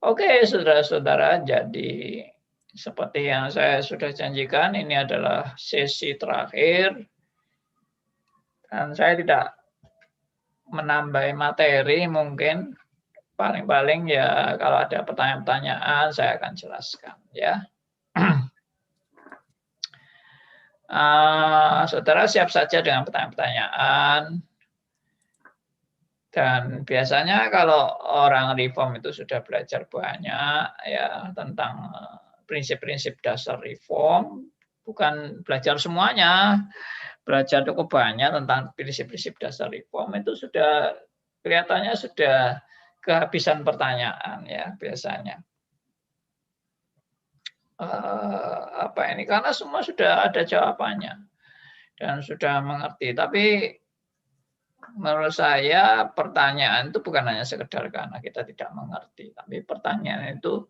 Oke, saudara-saudara, jadi seperti yang saya sudah janjikan, ini adalah sesi terakhir dan saya tidak menambah materi mungkin. Paling-paling ya kalau ada pertanyaan-pertanyaan saya akan jelaskan ya. Saudara siap saja dengan pertanyaan-pertanyaan. Dan biasanya kalau orang reform itu sudah belajar banyak ya tentang prinsip-prinsip dasar reform, bukan belajar semuanya, belajar cukup banyak tentang prinsip-prinsip dasar reform itu sudah kelihatannya sudah kehabisan pertanyaan ya biasanya. Apa ini? Karena semua sudah ada jawabannya dan sudah mengerti. Tapi menurut saya pertanyaan itu bukan hanya sekedar karena kita tidak mengerti, tapi pertanyaan itu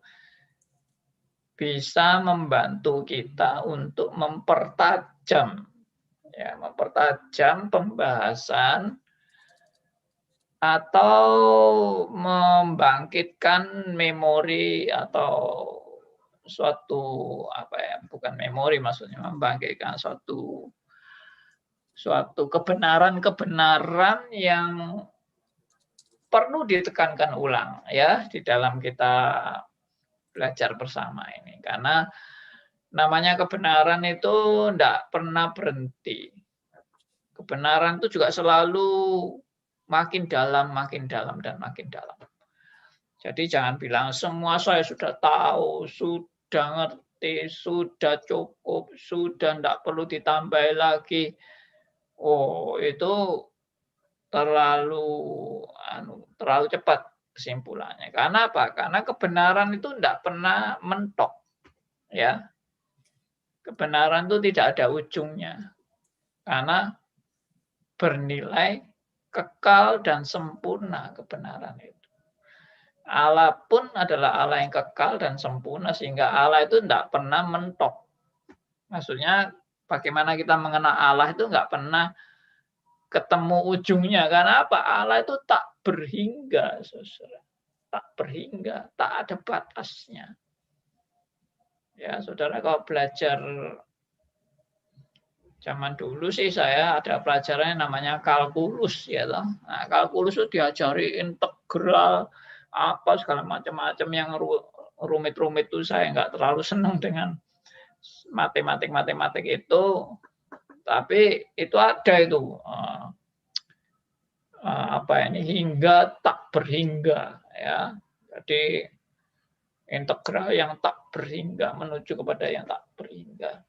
bisa membantu kita untuk mempertajam pembahasan atau membangkitkan memori atau suatu bukan memori maksudnya, membangkitkan suatu kebenaran-kebenaran yang perlu ditekankan ulang ya di dalam kita belajar bersama ini. Karena namanya kebenaran itu tidak pernah berhenti. Kebenaran itu juga selalu makin dalam, dan makin dalam. Jadi jangan bilang semua saya sudah tahu, sudah ngerti, sudah cukup, sudah tidak perlu ditambah lagi. Oh, itu terlalu cepat kesimpulannya. Karena apa? Karena kebenaran itu tidak pernah mentok. Ya. Kebenaran itu tidak ada ujungnya. Karena bernilai kekal dan sempurna kebenaran itu. Allah pun adalah Allah yang kekal dan sempurna sehingga Allah itu tidak pernah mentok. Maksudnya bagaimana kita mengenal Allah itu nggak pernah ketemu ujungnya. Karena apa? Allah itu tak berhingga, saudara. Tak berhingga, tak ada batasnya. Ya, saudara kalau belajar zaman dulu sih saya ada pelajaran namanya kalkulus ya toh. Nah, kalkulus itu diajari integral apa segala macam-macam yang rumit-rumit itu saya nggak terlalu senang dengan matematik itu. Tapi itu ada itu hingga tak berhingga ya. Jadi integral yang tak berhingga menuju kepada yang tak berhingga.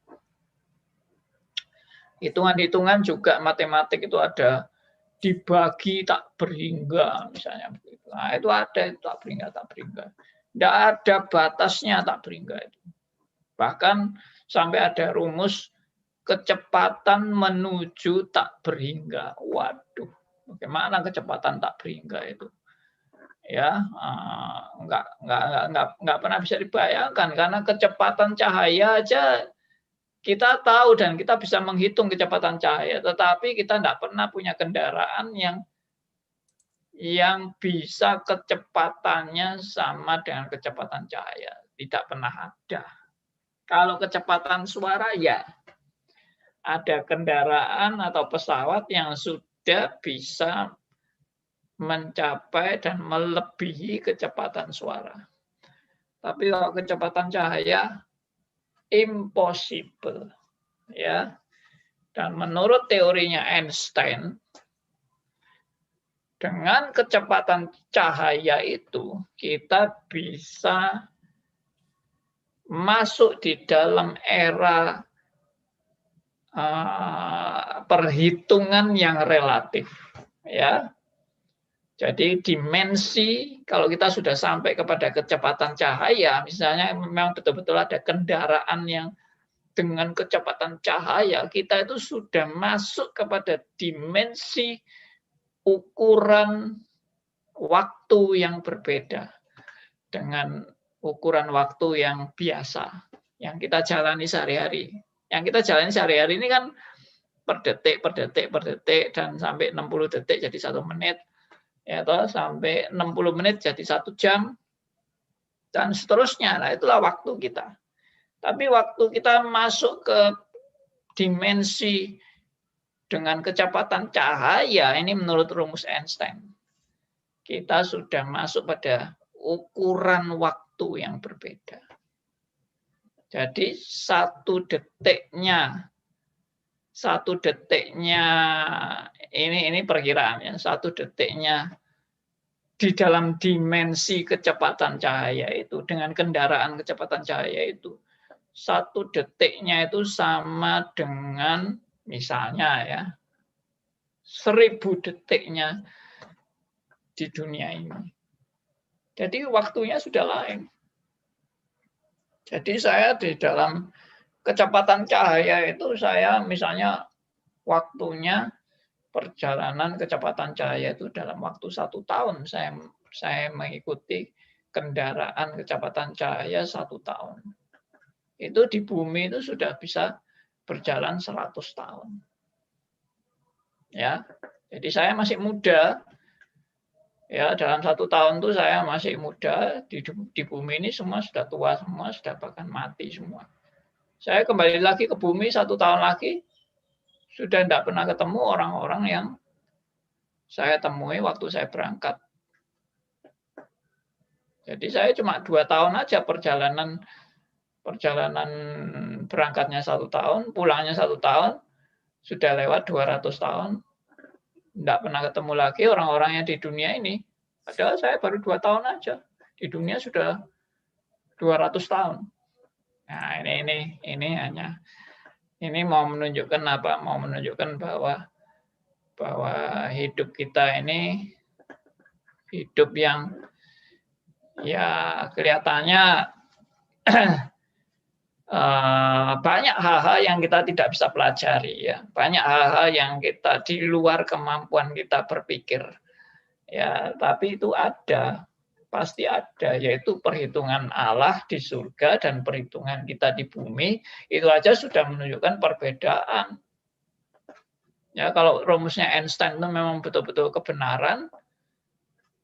Hitungan-hitungan juga matematik itu ada dibagi tak berhingga misalnya begitu. Nah, itu ada itu tak berhingga. Tidak ada batasnya tak berhingga itu. Bahkan sampai ada rumus kecepatan menuju tak berhingga. Waduh, bagaimana kecepatan tak berhingga itu? Ya, nggak pernah bisa dibayangkan karena kecepatan cahaya aja kita tahu dan kita bisa menghitung kecepatan cahaya, tetapi kita tidak pernah punya kendaraan yang bisa kecepatannya sama dengan kecepatan cahaya. Tidak pernah ada. Kalau kecepatan suara ya, ada kendaraan atau pesawat yang sudah bisa mencapai dan melebihi kecepatan suara. Tapi kalau kecepatan cahaya, impossible. Ya. Dan menurut teorinya Einstein, dengan kecepatan cahaya itu kita bisa masuk di dalam era perhitungan yang relatif, ya. Jadi dimensi kalau kita sudah sampai kepada kecepatan cahaya, misalnya memang betul-betul ada kendaraan yang dengan kecepatan cahaya, kita itu sudah masuk kepada dimensi ukuran waktu yang berbeda dengan ukuran waktu yang biasa, yang kita jalani sehari-hari. Yang kita jalani sehari-hari ini kan per detik, dan sampai 60 detik jadi 1 menit, ya toh, sampai 60 menit jadi 1 jam, dan seterusnya. Nah, itulah waktu kita. Tapi waktu kita masuk ke dimensi dengan kecepatan cahaya, ini menurut rumus Einstein, kita sudah masuk pada ukuran waktu yang berbeda. Jadi satu detiknya ini perkiraan ya, satu detiknya di dalam dimensi kecepatan cahaya itu dengan kendaraan kecepatan cahaya itu, satu detiknya itu sama dengan misalnya ya 1000 detiknya di dunia ini. Jadi waktunya sudah lain. Jadi saya di dalam kecepatan cahaya itu saya misalnya waktunya perjalanan kecepatan cahaya itu dalam waktu 1 tahun saya mengikuti kendaraan kecepatan cahaya 1 tahun. Itu di bumi itu sudah bisa berjalan 100 tahun. Ya, jadi saya masih muda. Ya, dalam 1 tahun itu saya masih muda. Di bumi ini semua sudah tua semua, sudah bahkan mati semua. Saya kembali lagi ke bumi 1 tahun lagi, sudah tidak pernah ketemu orang-orang yang saya temui waktu saya berangkat. Jadi saya cuma 2 tahun aja perjalanan berangkatnya 1 tahun, pulangnya 1 tahun, sudah lewat 200 tahun. Tidak pernah ketemu lagi orang-orang yang di dunia ini. Padahal saya baru 2 tahun aja. Di dunia sudah 200 tahun. Nah, ini mau menunjukkan apa? Mau menunjukkan bahwa hidup kita ini hidup yang ya kelihatannya banyak hal-hal yang kita tidak bisa pelajari ya, banyak hal-hal yang kita di luar kemampuan kita berpikir ya, tapi itu ada, pasti ada, yaitu perhitungan Allah di surga dan perhitungan kita di bumi, itu aja sudah menunjukkan perbedaan. Ya, kalau rumusnya Einstein itu memang betul-betul kebenaran,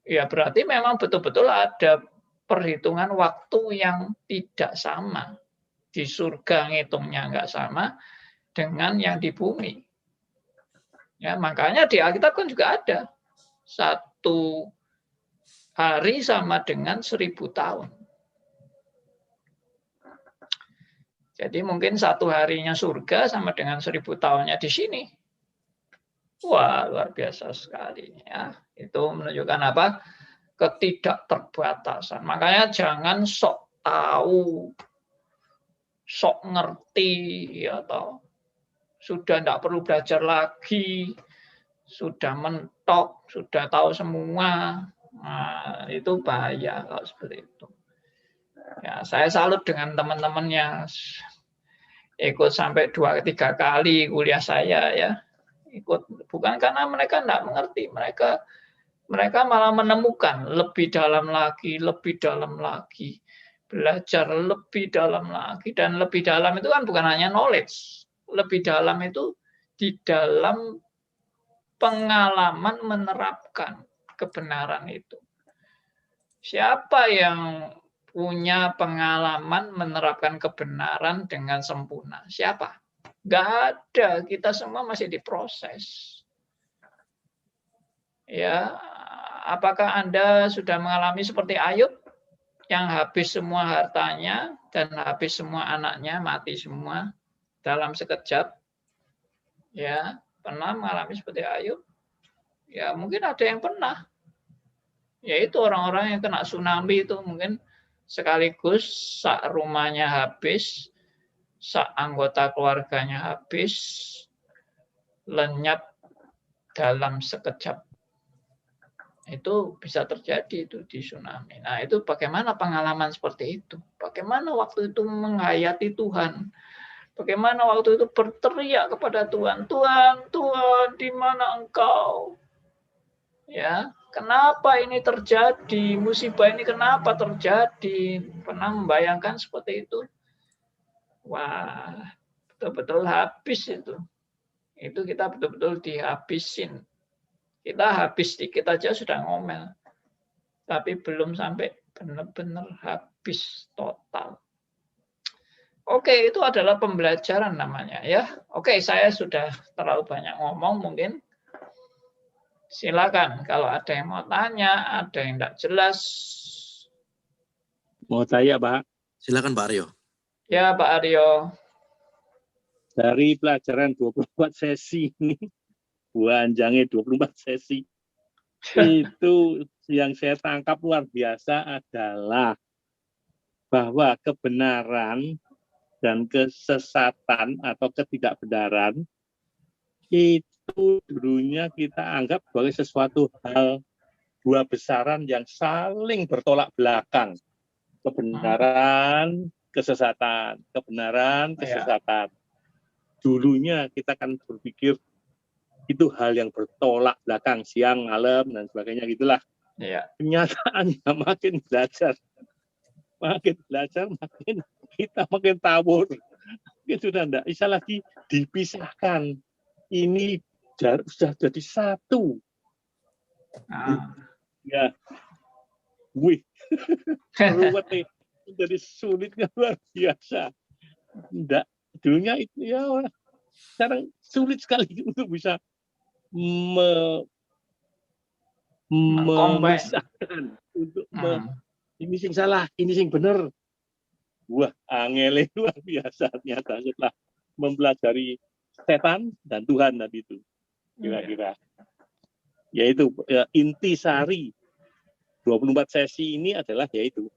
ya berarti memang betul-betul ada perhitungan waktu yang tidak sama. Di surga ngitungnya nggak sama dengan yang di bumi. Ya, makanya di Alkitab kan juga ada 1 hari sama dengan 1000 tahun. Jadi mungkin 1 harinya surga sama dengan 1000 tahunnya di sini. Wah, luar biasa sekali ya. Itu menunjukkan apa? Ketidakterbatasan. Makanya jangan sok tahu, sok ngerti atau sudah tidak perlu belajar lagi, sudah mentok, sudah tahu semua. Nah, itu bahaya kalau seperti itu. Ya, saya salut dengan teman-teman yang ikut sampai 2-3 kali kuliah saya ya. Ikut bukan karena mereka tidak mengerti, mereka malah menemukan lebih dalam lagi, belajar lebih dalam lagi, dan lebih dalam itu kan bukan hanya knowledge, lebih dalam itu di dalam pengalaman menerapkan kebenaran itu. Siapa yang punya pengalaman menerapkan kebenaran dengan sempurna? Siapa? Nggak ada, kita semua masih diproses. Ya, apakah Anda sudah mengalami seperti Ayub yang habis semua hartanya dan habis semua anaknya, mati semua dalam sekejap? Ya, pernah mengalami seperti Ayub? Ya, mungkin ada yang pernah. Yaitu orang-orang yang kena tsunami itu mungkin sekaligus sak rumahnya habis, sak anggota keluarganya habis, lenyap dalam sekejap. Itu bisa terjadi itu di tsunami. Nah, itu bagaimana pengalaman seperti itu? Bagaimana waktu itu menghayati Tuhan? Bagaimana waktu itu berteriak kepada Tuhan, Tuhan, Tuhan, di mana Engkau? Ya, kenapa ini terjadi? Musibah ini kenapa terjadi? Pernah membayangkan seperti itu? Wah, betul-betul habis itu. Itu kita betul-betul dihabisin. Kita habis dikit aja sudah ngomel. Tapi belum sampai benar-benar habis total. Oke, itu adalah pembelajaran namanya ya. Oke, saya sudah terlalu banyak ngomong mungkin. Silakan kalau ada yang mau tanya, ada yang tidak jelas. Mau saya, Pak. Silakan Pak Aryo. Ya, Pak Aryo. Dari pelajaran 24 sesi ini, panjangnya 24 sesi, itu yang saya tangkap luar biasa adalah bahwa kebenaran dan kesesatan atau ketidakbenaran itu dulunya kita anggap sebagai sesuatu hal dua besaran yang saling bertolak belakang. Kebenaran, kesesatan, kebenaran, kesesatan. Dulunya kita kan berpikir itu hal yang bertolak belakang, siang, malam, dan sebagainya gitulah. Ya. Kenyataannya makin belajar, makin kita makin tawur. Mungkin sudah tidak bisa lagi dipisahkan. Ini sudah jadi satu. Ya, wih, ruwet, jadi sulitnya luar biasa. Enggak, dulunya itu ya, sekarang sulit sekali untuk bisa memisahkan untuk ini sing salah, ini sing benar. Wah, angele luar biasa ternyata setelah mempelajari setan dan Tuhan tadi itu. Kira-kira. Yaitu intisari 24 sesi ini adalah yaitu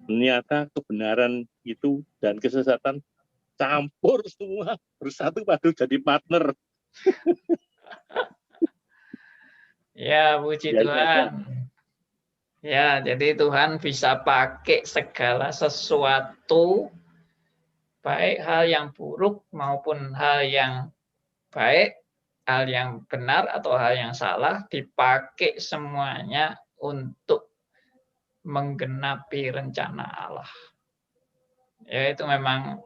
ternyata kebenaran itu dan kesesatan campur semua bersatu padu jadi partner. Ya, puji Tuhan. Ya, jadi Tuhan bisa pakai segala sesuatu, baik hal yang buruk maupun hal yang baik, hal yang benar atau hal yang salah, dipakai semuanya untuk menggenapi rencana Allah. Ya, itu memang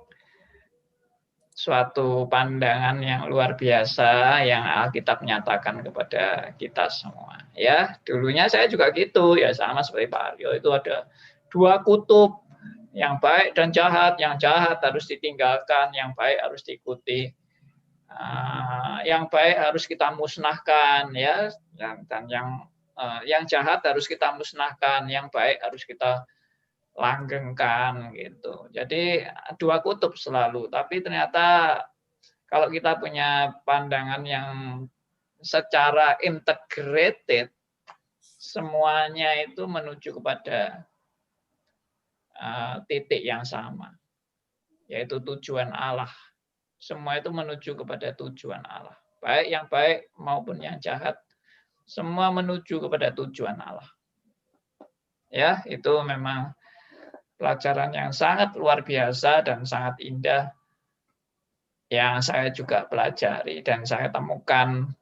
suatu pandangan yang luar biasa yang Alkitab nyatakan kepada kita semua. Ya, dulunya saya juga gitu, ya sama seperti Pak Aryo, itu ada dua kutub, yang baik dan jahat. Yang jahat harus ditinggalkan, yang baik harus diikuti. Yang baik harus kita musnahkan, ya, dan yang jahat harus kita musnahkan, yang baik harus kita langgengkan gitu. Jadi dua kutub selalu, tapi ternyata kalau kita punya pandangan yang secara integrated, semuanya itu menuju kepada titik yang sama, yaitu tujuan Allah. Semua itu menuju kepada tujuan Allah. Baik yang baik maupun yang jahat, semua menuju kepada tujuan Allah. Ya, itu memang pelajaran yang sangat luar biasa dan sangat indah yang saya juga pelajari dan saya temukan.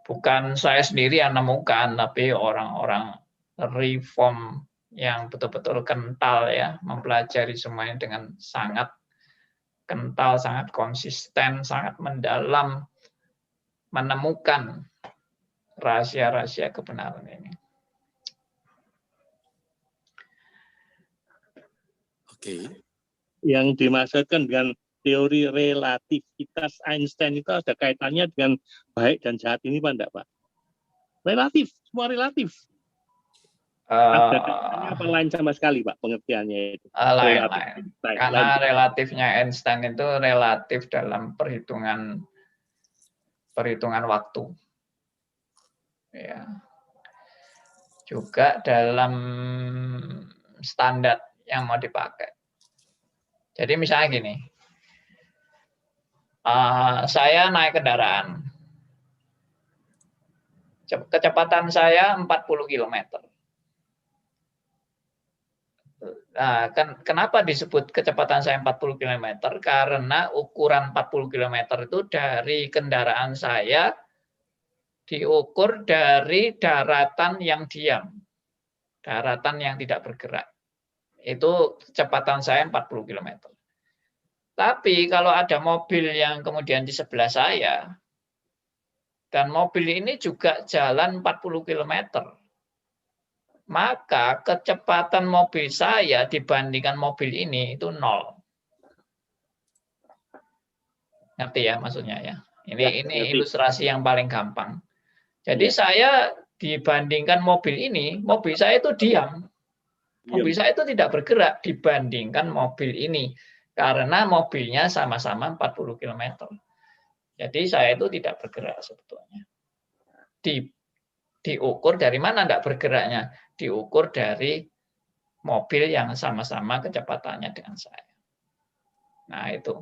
Bukan saya sendiri yang nemukan, tapi orang-orang reform yang betul-betul kental ya, mempelajari semuanya dengan sangat kental, sangat konsisten, sangat mendalam, menemukan rahasia-rahasia kebenaran ini. Oke. Yang dimaksudkan dengan teori relativitas Einstein itu ada kaitannya dengan baik dan jahat ini Pak, enggak Pak? Relatif, semua relatif. Ada kaitannya apa lain sama sekali Pak pengertiannya itu? Lain. Karena relatifnya Einstein itu relatif dalam perhitungan waktu. Ya. Juga dalam standar yang mau dipakai. Jadi misalnya gini, saya naik kendaraan, kecepatan saya 40 km. Nah, kenapa disebut kecepatan saya 40 km? Karena ukuran 40 km itu dari kendaraan saya diukur dari daratan yang diam, daratan yang tidak bergerak. Itu kecepatan saya 40 km. Tapi kalau ada mobil yang kemudian di sebelah saya, dan mobil ini juga jalan 40 km, maka kecepatan mobil saya dibandingkan mobil ini itu 0. Ngerti ya maksudnya ya? Ini ngerti. ilustrasi yang paling gampang. Jadi Ya. saya dibandingkan mobil ini, mobil saya itu diam. Mobil saya itu tidak bergerak dibandingkan mobil ini. Karena mobilnya sama-sama 40 km. Jadi saya itu tidak bergerak sebetulnya. Diukur dari mana tidak bergeraknya? Diukur dari mobil yang sama-sama kecepatannya dengan saya. Nah itu.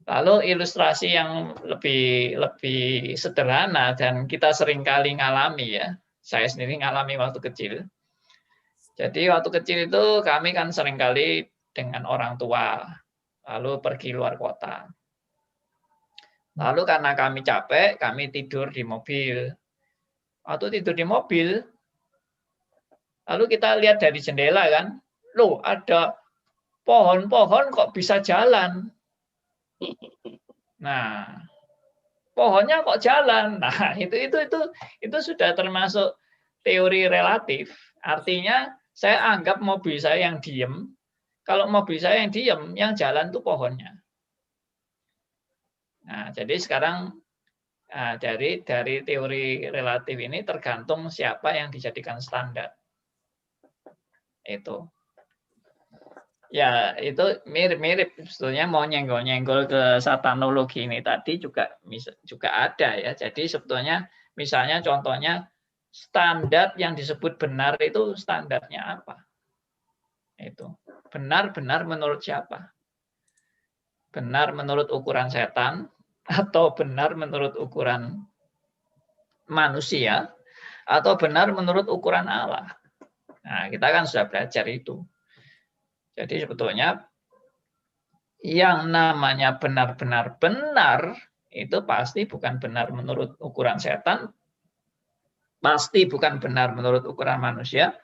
Lalu ilustrasi yang lebih sederhana dan kita seringkali ngalami ya. Saya sendiri ngalami waktu kecil. Jadi waktu kecil itu kami kan seringkali dengan orang tua, lalu pergi luar kota. Lalu karena kami capek, kami tidur di mobil. Waktu tidur di mobil, lalu kita lihat dari jendela kan, loh ada pohon-pohon kok bisa jalan. Nah, pohonnya kok jalan. Nah, itu sudah termasuk teori relatif. Artinya saya anggap mobil saya yang diem. Kalau mobil saya yang diem, yang jalan itu pohonnya. Nah, jadi sekarang dari teori relatif ini tergantung siapa yang dijadikan standar. Itu. Ya, itu mirip-mirip sebetulnya mau nyenggol-nyenggol ke satanologi ini tadi juga ada ya. Jadi sebetulnya misalnya contohnya standar yang disebut benar itu standarnya apa? Itu. Benar-benar menurut siapa? Benar menurut ukuran setan atau benar menurut ukuran manusia atau benar menurut ukuran Allah? Nah, kita kan sudah belajar itu. Jadi sebetulnya yang namanya benar-benar benar itu pasti bukan benar menurut ukuran setan, pasti bukan benar menurut ukuran manusia,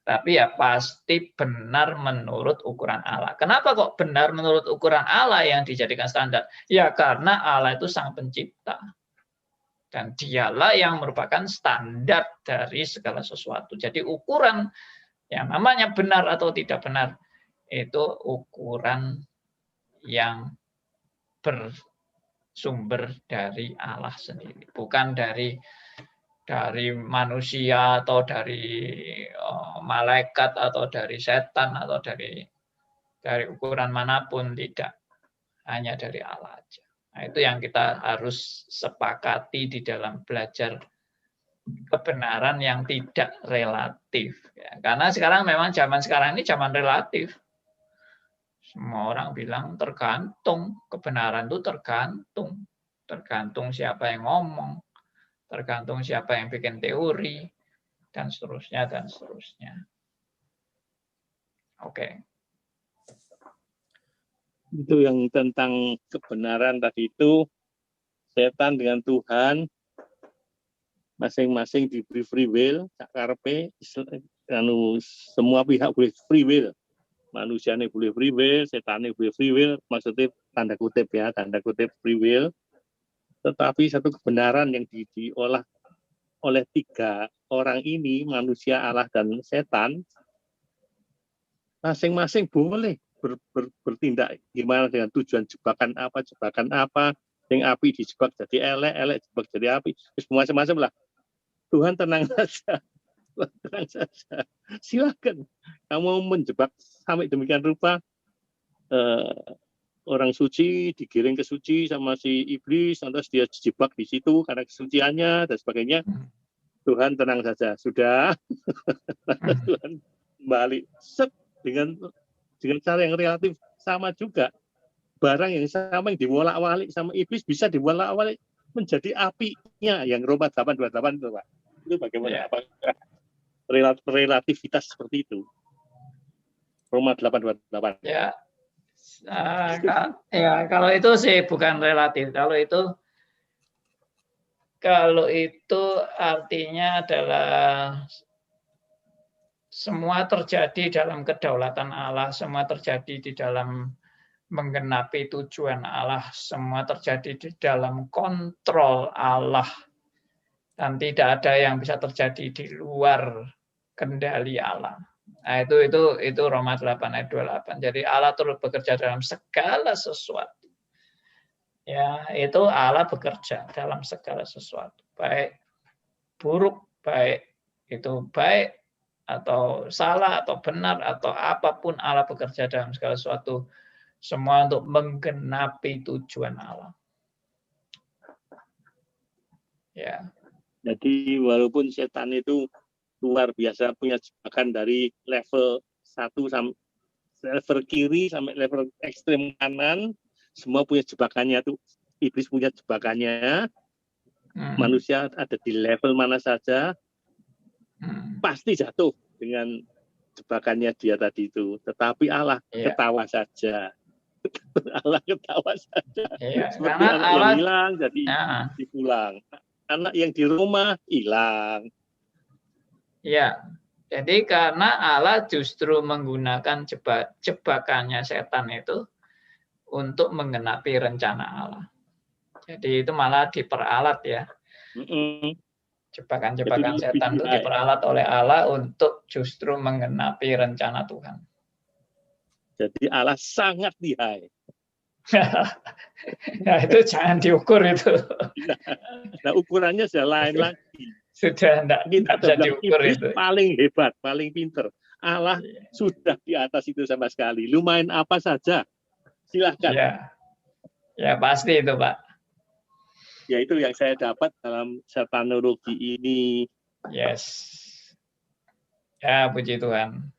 tapi ya pasti benar menurut ukuran Allah. Kenapa kok benar menurut ukuran Allah yang dijadikan standar? Ya karena Allah itu sang pencipta. Dan dialah yang merupakan standar dari segala sesuatu. Jadi ukuran yang namanya benar atau tidak benar itu ukuran yang bersumber dari Allah sendiri, bukan dari manusia atau dari malaikat atau dari setan atau dari ukuran manapun, tidak, hanya dari Allah aja. Nah, itu yang kita harus sepakati di dalam belajar kebenaran yang tidak relatif. Ya, karena sekarang memang zaman sekarang ini zaman relatif. Semua orang bilang tergantung, kebenaran itu tergantung. Tergantung siapa yang ngomong, tergantung siapa yang bikin teori, dan seterusnya, dan seterusnya. Oke. Itu yang tentang kebenaran tadi itu, setan dengan Tuhan, masing-masing diberi free will, karepe, semua pihak boleh free will. Manusianya boleh free will, setannya boleh free will, maksudnya tanda kutip ya, tanda kutip free will. Tetapi satu kebenaran yang diolah oleh 3 orang ini, manusia, Allah, dan setan, masing-masing boleh bertindak gimana dengan tujuan jebakan apa, yang api dijebak jadi elek jebak jadi api, semua macam-macam lah. Tuhan tenang saja. Tenang saja. Silakan kamu menjebak sampai demikian rupa orang suci digiring ke suci sama si iblis, lantas dia dijebak di situ karena kesuciannya dan sebagainya. Tuhan tenang saja, sudah. Tuhan balik dengan cara yang relatif sama juga. Barang yang sama yang diwolak-walik sama iblis bisa diwolak-walik menjadi apinya yang Roma 8:28 itu, Pak. Itu bagaimana? Apakah relativitas seperti itu? Roma 8:28. Ya. Ya, kalau itu sih bukan relatif. Kalau itu artinya adalah semua terjadi dalam kedaulatan Allah, semua terjadi di dalam menggenapi tujuan Allah, semua terjadi di dalam kontrol Allah. Dan tidak ada yang bisa terjadi di luar kendali Allah. Nah, itu Roma 8 ayat 28. Jadi Allah turut bekerja dalam segala sesuatu. Ya, itu Allah bekerja dalam segala sesuatu. Baik buruk, baik itu baik atau salah atau benar atau apapun, Allah bekerja dalam segala sesuatu, semua untuk menggenapi tujuan Allah. Ya. Jadi walaupun setan itu luar biasa punya jebakan dari level 1 sampai level kiri sampai level ekstrem kanan, semua punya jebakannya tuh. Iblis punya jebakannya. Manusia ada di level mana saja, pasti jatuh dengan jebakannya dia tadi itu. Tetapi Allah ketawa saja. Allah ketawa saja. Seperti anak Allah, yang hilang jadi dipulang. Anak yang di rumah hilang. Ya, jadi karena Allah justru menggunakan jebakannya setan itu untuk menggenapi rencana Allah. Jadi itu malah diperalat ya. Jebakan-jebakan setan itu diperalat oleh Allah untuk justru menggenapi rencana Tuhan. Jadi Allah sangat lihai. Nah, itu jangan diukur itu. Nah, ukurannya sudah lain lagi. Sudah tidak bisa diukur itu. Paling hebat, paling pinter. Allah sudah di atas itu sama sekali. Lumayan apa saja. Silahkan. Ya pasti itu, Pak. Ya itu yang saya dapat dalam satanologi ini. Yes. Ya, puji Tuhan.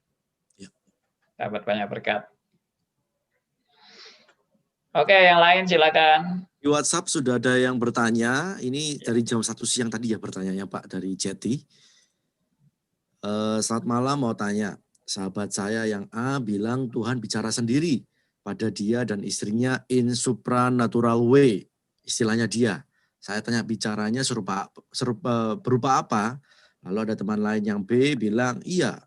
Dapat banyak berkat. Oke, yang lain silakan. Di WhatsApp sudah ada yang bertanya. Ini dari jam 1 siang tadi ya pertanyaannya Pak, dari Jeti. Selamat malam, mau tanya. Sahabat saya yang A bilang Tuhan bicara sendiri pada dia dan istrinya in supranatural way. Istilahnya dia. Saya tanya bicaranya berupa apa? Lalu ada teman lain yang B bilang, iya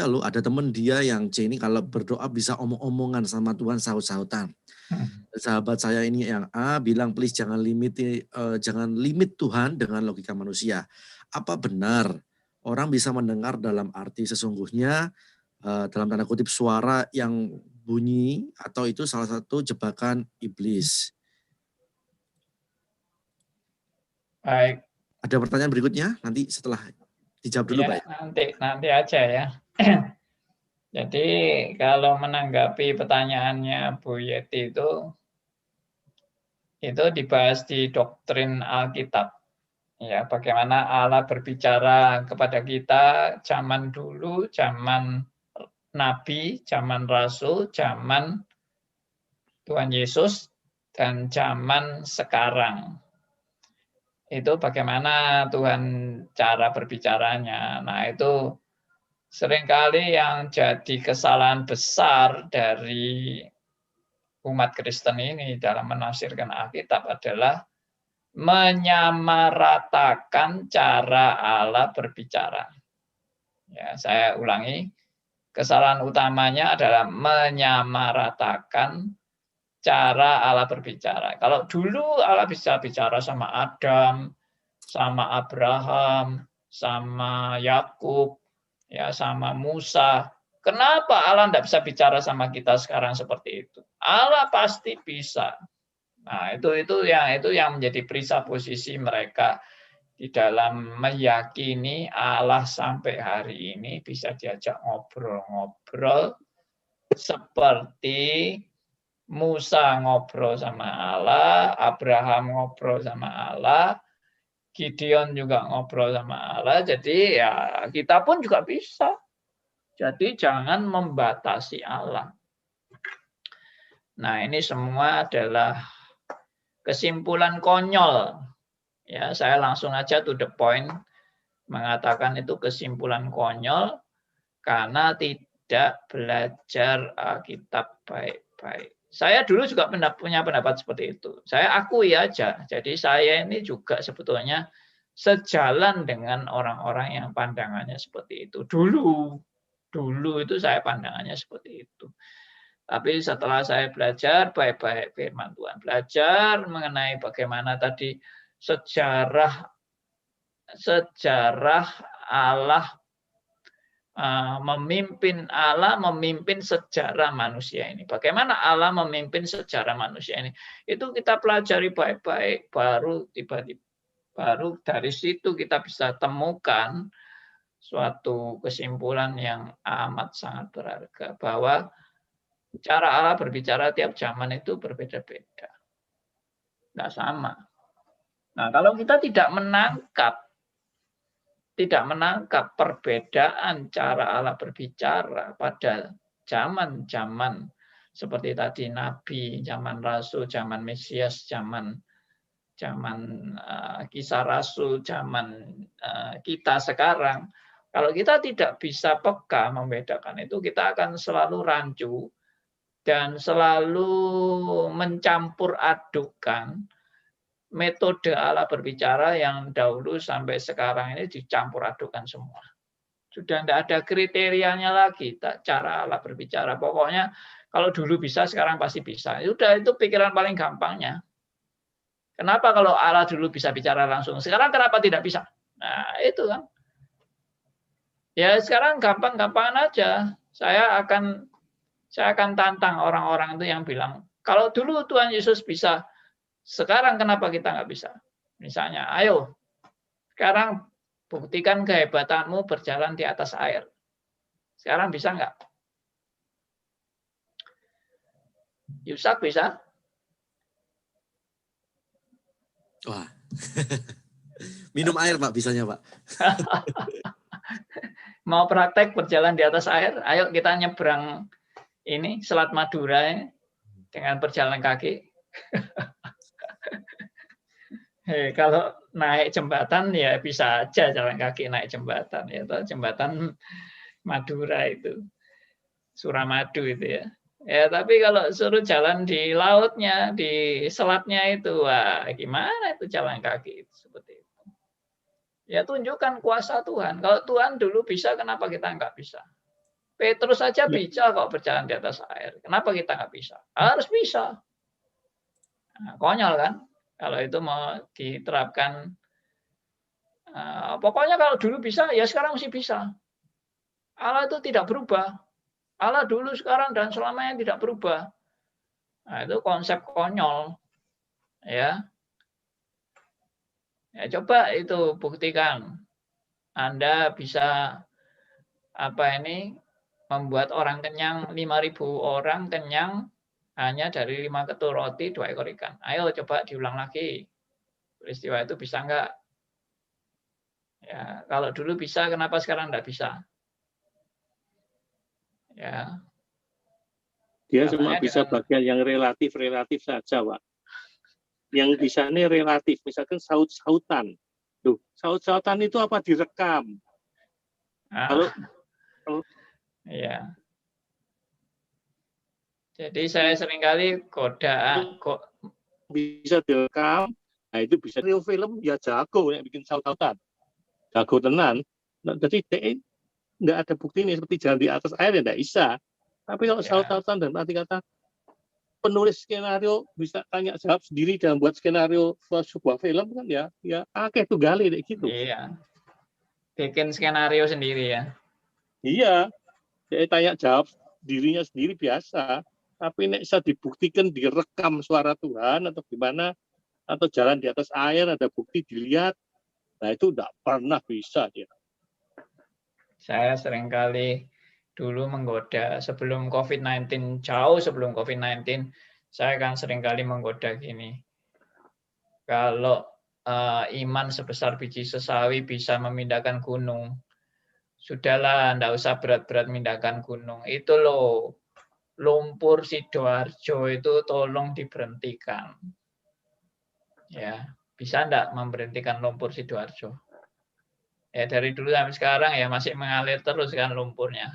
loh, ada teman dia yang C ini kalau berdoa bisa omong-omongan sama Tuhan, saut-sautan. Sahabat saya ini yang A bilang, please jangan limit Tuhan dengan logika manusia. Apa benar orang bisa mendengar dalam arti sesungguhnya, dalam tanda kutip suara yang bunyi, atau itu salah satu jebakan iblis? Baik. Ada pertanyaan berikutnya? Nanti setelah dijawab dulu, Pak. Nanti aja ya. Jadi kalau menanggapi pertanyaannya Bu Yeti itu dibahas di doktrin Alkitab. Ya, bagaimana Allah berbicara kepada kita zaman dulu, zaman Nabi, zaman Rasul, zaman Tuhan Yesus, dan zaman sekarang. Itu bagaimana Tuhan cara berbicaranya. Nah, itu seringkali yang jadi kesalahan besar dari umat Kristen ini dalam menafsirkan Alkitab adalah menyamaratakan cara Allah berbicara. Ya, saya ulangi, kesalahan utamanya adalah menyamaratakan cara Allah berbicara. Kalau dulu Allah bisa bicara sama Adam, sama Abraham, sama Yakub, ya sama Musa. Kenapa Allah tidak bisa bicara sama kita sekarang seperti itu? Allah pasti bisa. Nah, itu yang menjadi presupposisi mereka di dalam meyakini Allah sampai hari ini bisa diajak ngobrol-ngobrol seperti Musa ngobrol sama Allah, Abraham ngobrol sama Allah, Gideon juga ngobrol sama Allah. Jadi ya kita pun juga bisa. Jadi jangan membatasi Allah. Nah, ini semua adalah kesimpulan konyol. Ya, saya langsung aja to the point mengatakan itu kesimpulan konyol karena tidak belajar Alkitab baik-baik. Saya dulu juga punya pendapat seperti itu. Saya akui aja. Jadi saya ini juga sebetulnya sejalan dengan orang-orang yang pandangannya seperti itu. Dulu itu saya pandangannya seperti itu. Tapi setelah saya belajar baik-baik firman Tuhan, belajar mengenai bagaimana tadi sejarah Allah memimpin sejarah manusia ini. Bagaimana Allah memimpin sejarah manusia ini? Itu kita pelajari baik-baik, baru dari situ kita bisa temukan suatu kesimpulan yang amat sangat berharga, bahwa cara Allah berbicara tiap zaman itu berbeda-beda, nggak sama. Nah, kalau kita tidak menangkap perbedaan cara Allah berbicara pada zaman-zaman seperti tadi Nabi, zaman Rasul, zaman Mesias, zaman Kisah Rasul, zaman kita sekarang. Kalau kita tidak bisa peka membedakan itu, kita akan selalu rancu dan selalu mencampur adukan metode Allah berbicara yang dahulu sampai sekarang ini dicampur adukan semua. Sudah tidak ada kriterianya lagi cara Allah berbicara. Pokoknya kalau dulu bisa, sekarang pasti bisa. Sudah, itu pikiran paling gampangnya. Kenapa kalau Allah dulu bisa bicara langsung, sekarang kenapa tidak bisa? Nah, itu kan. Ya sekarang gampang-gampangan aja. Saya akan tantang orang-orang itu yang bilang, kalau dulu Tuhan Yesus bisa, sekarang kenapa kita nggak bisa? Misalnya, ayo, sekarang buktikan kehebatanmu berjalan di atas air. Sekarang bisa nggak? Yusak bisa? Wah, minum air Pak, bisanya Pak. Mau praktek berjalan di atas air? Ayo kita nyebrang ini Selat Madura ya, dengan berjalan kaki. Kalau naik jembatan ya bisa aja jalan kaki naik jembatan ya, jembatan Madura itu, Suramadu itu ya. Ya, tapi kalau suruh jalan di lautnya, di selatnya itu, wah gimana itu jalan kaki itu seperti itu. Ya tunjukkan kuasa Tuhan. Kalau Tuhan dulu bisa, kenapa kita nggak bisa? Petrus saja bisa kok berjalan di atas air. Kenapa kita nggak bisa? Harus bisa. Nah, konyol kan? Kalau itu mau diterapkan. Pokoknya kalau dulu bisa, ya sekarang mesti bisa. Allah itu tidak berubah. Allah dulu, sekarang, dan selamanya tidak berubah. Nah, itu konsep konyol. Ya, coba itu buktikan. Anda bisa membuat orang kenyang, 5.000 orang kenyang hanya dari 5 ketul roti, 2 ekor ikan. Ayo coba diulang lagi. Peristiwa itu bisa enggak? Ya, kalau dulu bisa, kenapa sekarang enggak bisa? Ya. Dia cuma bisa bagian yang relatif saja, Pak. Yang bisa ini relatif, misalkan saut-sautan. Tuh, saut-sautan itu apa direkam? Kalau ya. Jadi saya seringkali godaan bisa direkam, nah itu bisa film ya jago yang bikin saut-sautan. Jago tenan. Nah, jadi enggak ada bukti ini seperti jalan di atas air ya enggak bisa. Tapi kalau saut-sautan dan arti kata penulis skenario bisa tanya jawab sendiri dan buat skenario sebuah film kan ya akeh tuh gali kayak gitu. Iya. Bikin skenario sendiri ya. Iya. Dia tanya jawab dirinya sendiri biasa. Tapi nek bisa dibuktikan direkam suara Tuhan atau gimana atau jalan di atas air ada bukti dilihat. Nah itu enggak pernah bisa dia. Saya seringkali dulu menggoda sebelum COVID-19, jauh sebelum COVID-19, saya kan seringkali menggoda gini. Kalau iman sebesar biji sesawi bisa memindahkan gunung, sudahlah, enggak usah berat-berat memindahkan gunung. Itu loh, lumpur Sidoarjo itu tolong diberhentikan. Ya, bisa enggak memberhentikan lumpur Sidoarjo? Ya dari dulu sampai sekarang ya masih mengalir terus kan lumpurnya.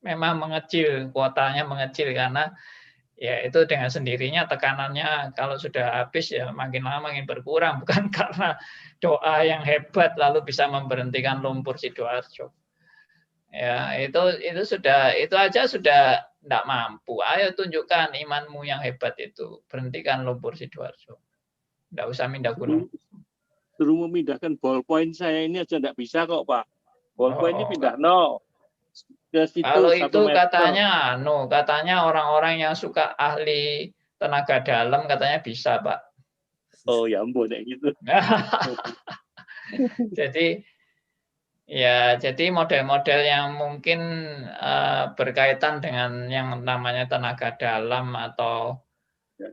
Memang mengecil, kuotanya mengecil karena ya itu dengan sendirinya tekanannya kalau sudah habis ya makin lama makin berkurang, bukan karena doa yang hebat lalu bisa memberhentikan lumpur Sidoarjo. Ya itu aja sudah tidak mampu. Ayo tunjukkan imanmu yang hebat itu, berhentikan lumpur Sidoarjo. Tidak usah pindah gunung. Suruh memindahkan ballpoint saya ini aja tidak bisa kok Pak. Ballpoint ini pindah no. ke situ Kalau 1 itu meter. katanya orang-orang yang suka ahli tenaga dalam katanya bisa, Pak. Oh ya ampun, kayak gitu. Jadi model-model yang mungkin berkaitan dengan yang namanya tenaga dalam atau Ya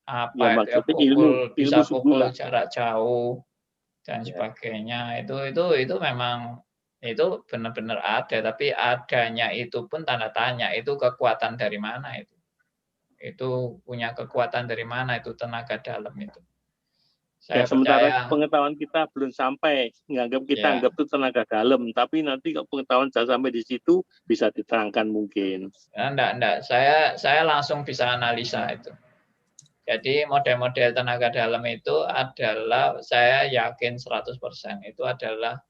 apa itu ya, maksudnya ilmu bisa subuh pukul lah. jarak jauh dan Ya. sebagainya. Itu memang itu benar-benar ada, tapi adanya itu pun tanda tanya, itu kekuatan dari mana itu? Itu punya kekuatan dari mana itu tenaga dalam itu? Ya Saya sementara percaya pengetahuan kita belum sampai, kita ya. anggap itu tenaga dalam, tapi nanti kalau pengetahuan sudah sampai di situ bisa diterangkan mungkin. Enggak. Saya langsung bisa analisa itu. Jadi model-model tenaga dalam itu adalah saya yakin 100% itu adalah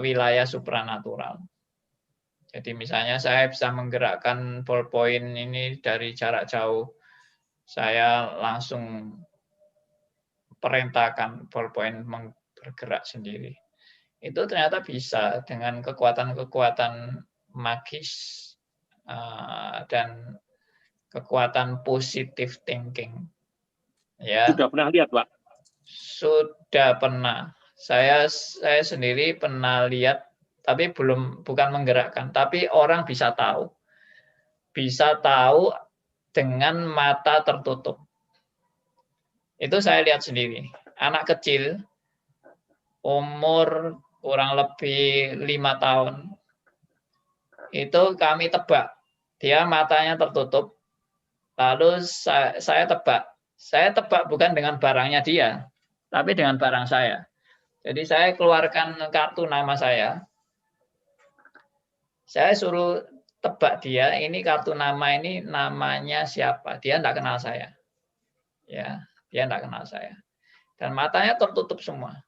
wilayah supranatural. Jadi misalnya saya bisa menggerakkan ballpoint ini dari jarak jauh. Saya langsung perintahkan ballpoint bergerak sendiri. Itu ternyata bisa dengan kekuatan-kekuatan magis dan kekuatan positive thinking. Ya. Sudah pernah lihat, Pak? Sudah pernah. Saya sendiri pernah lihat, tapi bukan menggerakkan. Tapi orang bisa tahu dengan mata tertutup. Itu saya lihat sendiri. Anak kecil, umur kurang lebih 5 tahun, itu kami tebak. Dia matanya tertutup, lalu saya tebak. Saya tebak bukan dengan barangnya dia, tapi dengan barang saya. Jadi saya keluarkan kartu nama saya. Saya suruh tebak dia, ini kartu nama ini namanya siapa. Dia enggak kenal saya. Ya, dia enggak kenal saya. Dan matanya tertutup semua.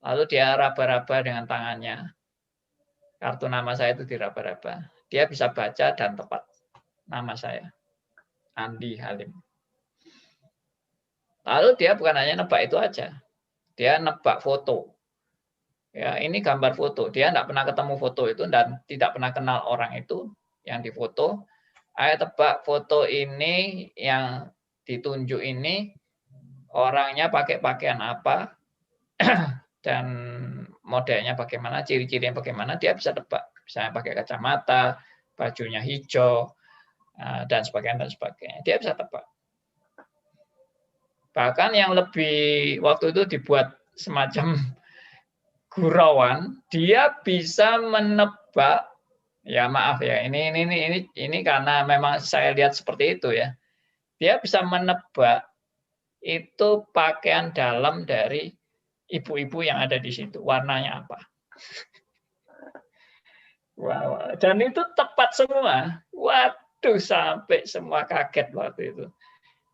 Lalu dia raba-raba dengan tangannya. Kartu nama saya itu diraba-raba. Dia bisa baca dan tepat nama saya. Andi Halim. Lalu dia bukan hanya nebak itu aja. Dia nebak foto. Ya, ini gambar foto. Dia tidak pernah ketemu foto itu dan tidak pernah kenal orang itu yang difoto. Saya tebak foto ini yang ditunjuk ini orangnya pakai pakaian apa dan modelnya bagaimana, ciri-cirinya bagaimana, dia bisa tebak. Misalnya pakai kacamata, bajunya hijau, dan sebagainya. Dia bisa tebak. Bahkan yang lebih waktu itu dibuat semacam gurauan, dia bisa menebak, ya maaf ya, ini karena memang saya lihat seperti itu ya. Dia bisa menebak itu pakaian dalam dari ibu-ibu yang ada di situ, warnanya apa. Wow, dan itu tepat semua. Waduh, sampai semua kaget waktu itu.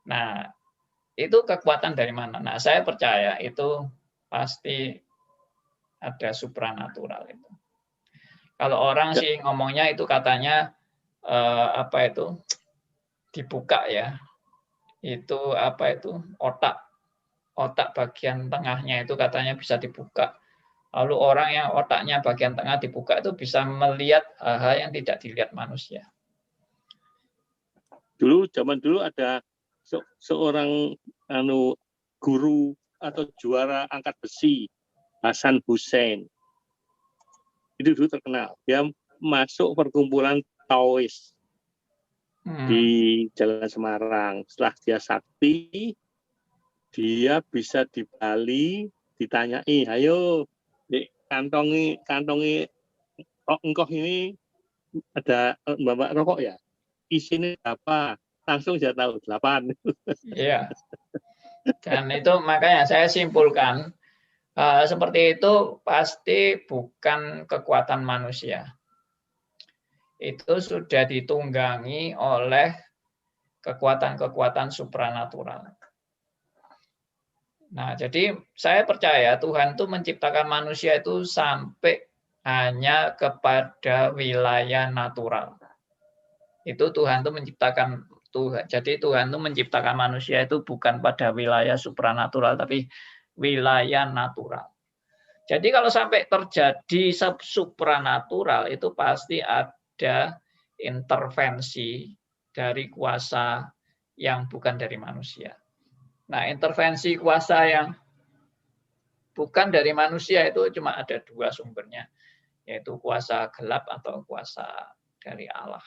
Nah, itu kekuatan dari mana? Nah, saya percaya itu pasti ada supranatural itu. Kalau orang sih ngomongnya itu katanya apa itu dibuka ya. Itu apa itu otak bagian tengahnya itu katanya bisa dibuka. Lalu orang yang otaknya bagian tengah dibuka itu bisa melihat hal-hal yang tidak dilihat manusia. Zaman dulu ada seorang guru atau juara angkat besi, Hasan Hussein. Itu dulu terkenal. Dia masuk perkumpulan Taois di Jalan Semarang. Setelah dia sakti, dia bisa di Bali ditanyai, ayo kantongi engkau ini ada bawa rokok ya? Isinya apa? Langsung saya tahu 8. Iya. Dan itu makanya saya simpulkan seperti itu pasti bukan kekuatan manusia. Itu sudah ditunggangi oleh kekuatan-kekuatan supranatural. Nah, jadi saya percaya Tuhan itu menciptakan manusia itu sampai hanya kepada wilayah natural. Itu Tuhan itu menciptakan Tuhan. Jadi Tuhan itu menciptakan manusia itu bukan pada wilayah supranatural, tapi wilayah natural. Jadi kalau sampai terjadi supranatural itu pasti ada intervensi dari kuasa yang bukan dari manusia. Nah, intervensi kuasa yang bukan dari manusia itu cuma ada dua sumbernya, yaitu kuasa gelap atau kuasa dari Allah.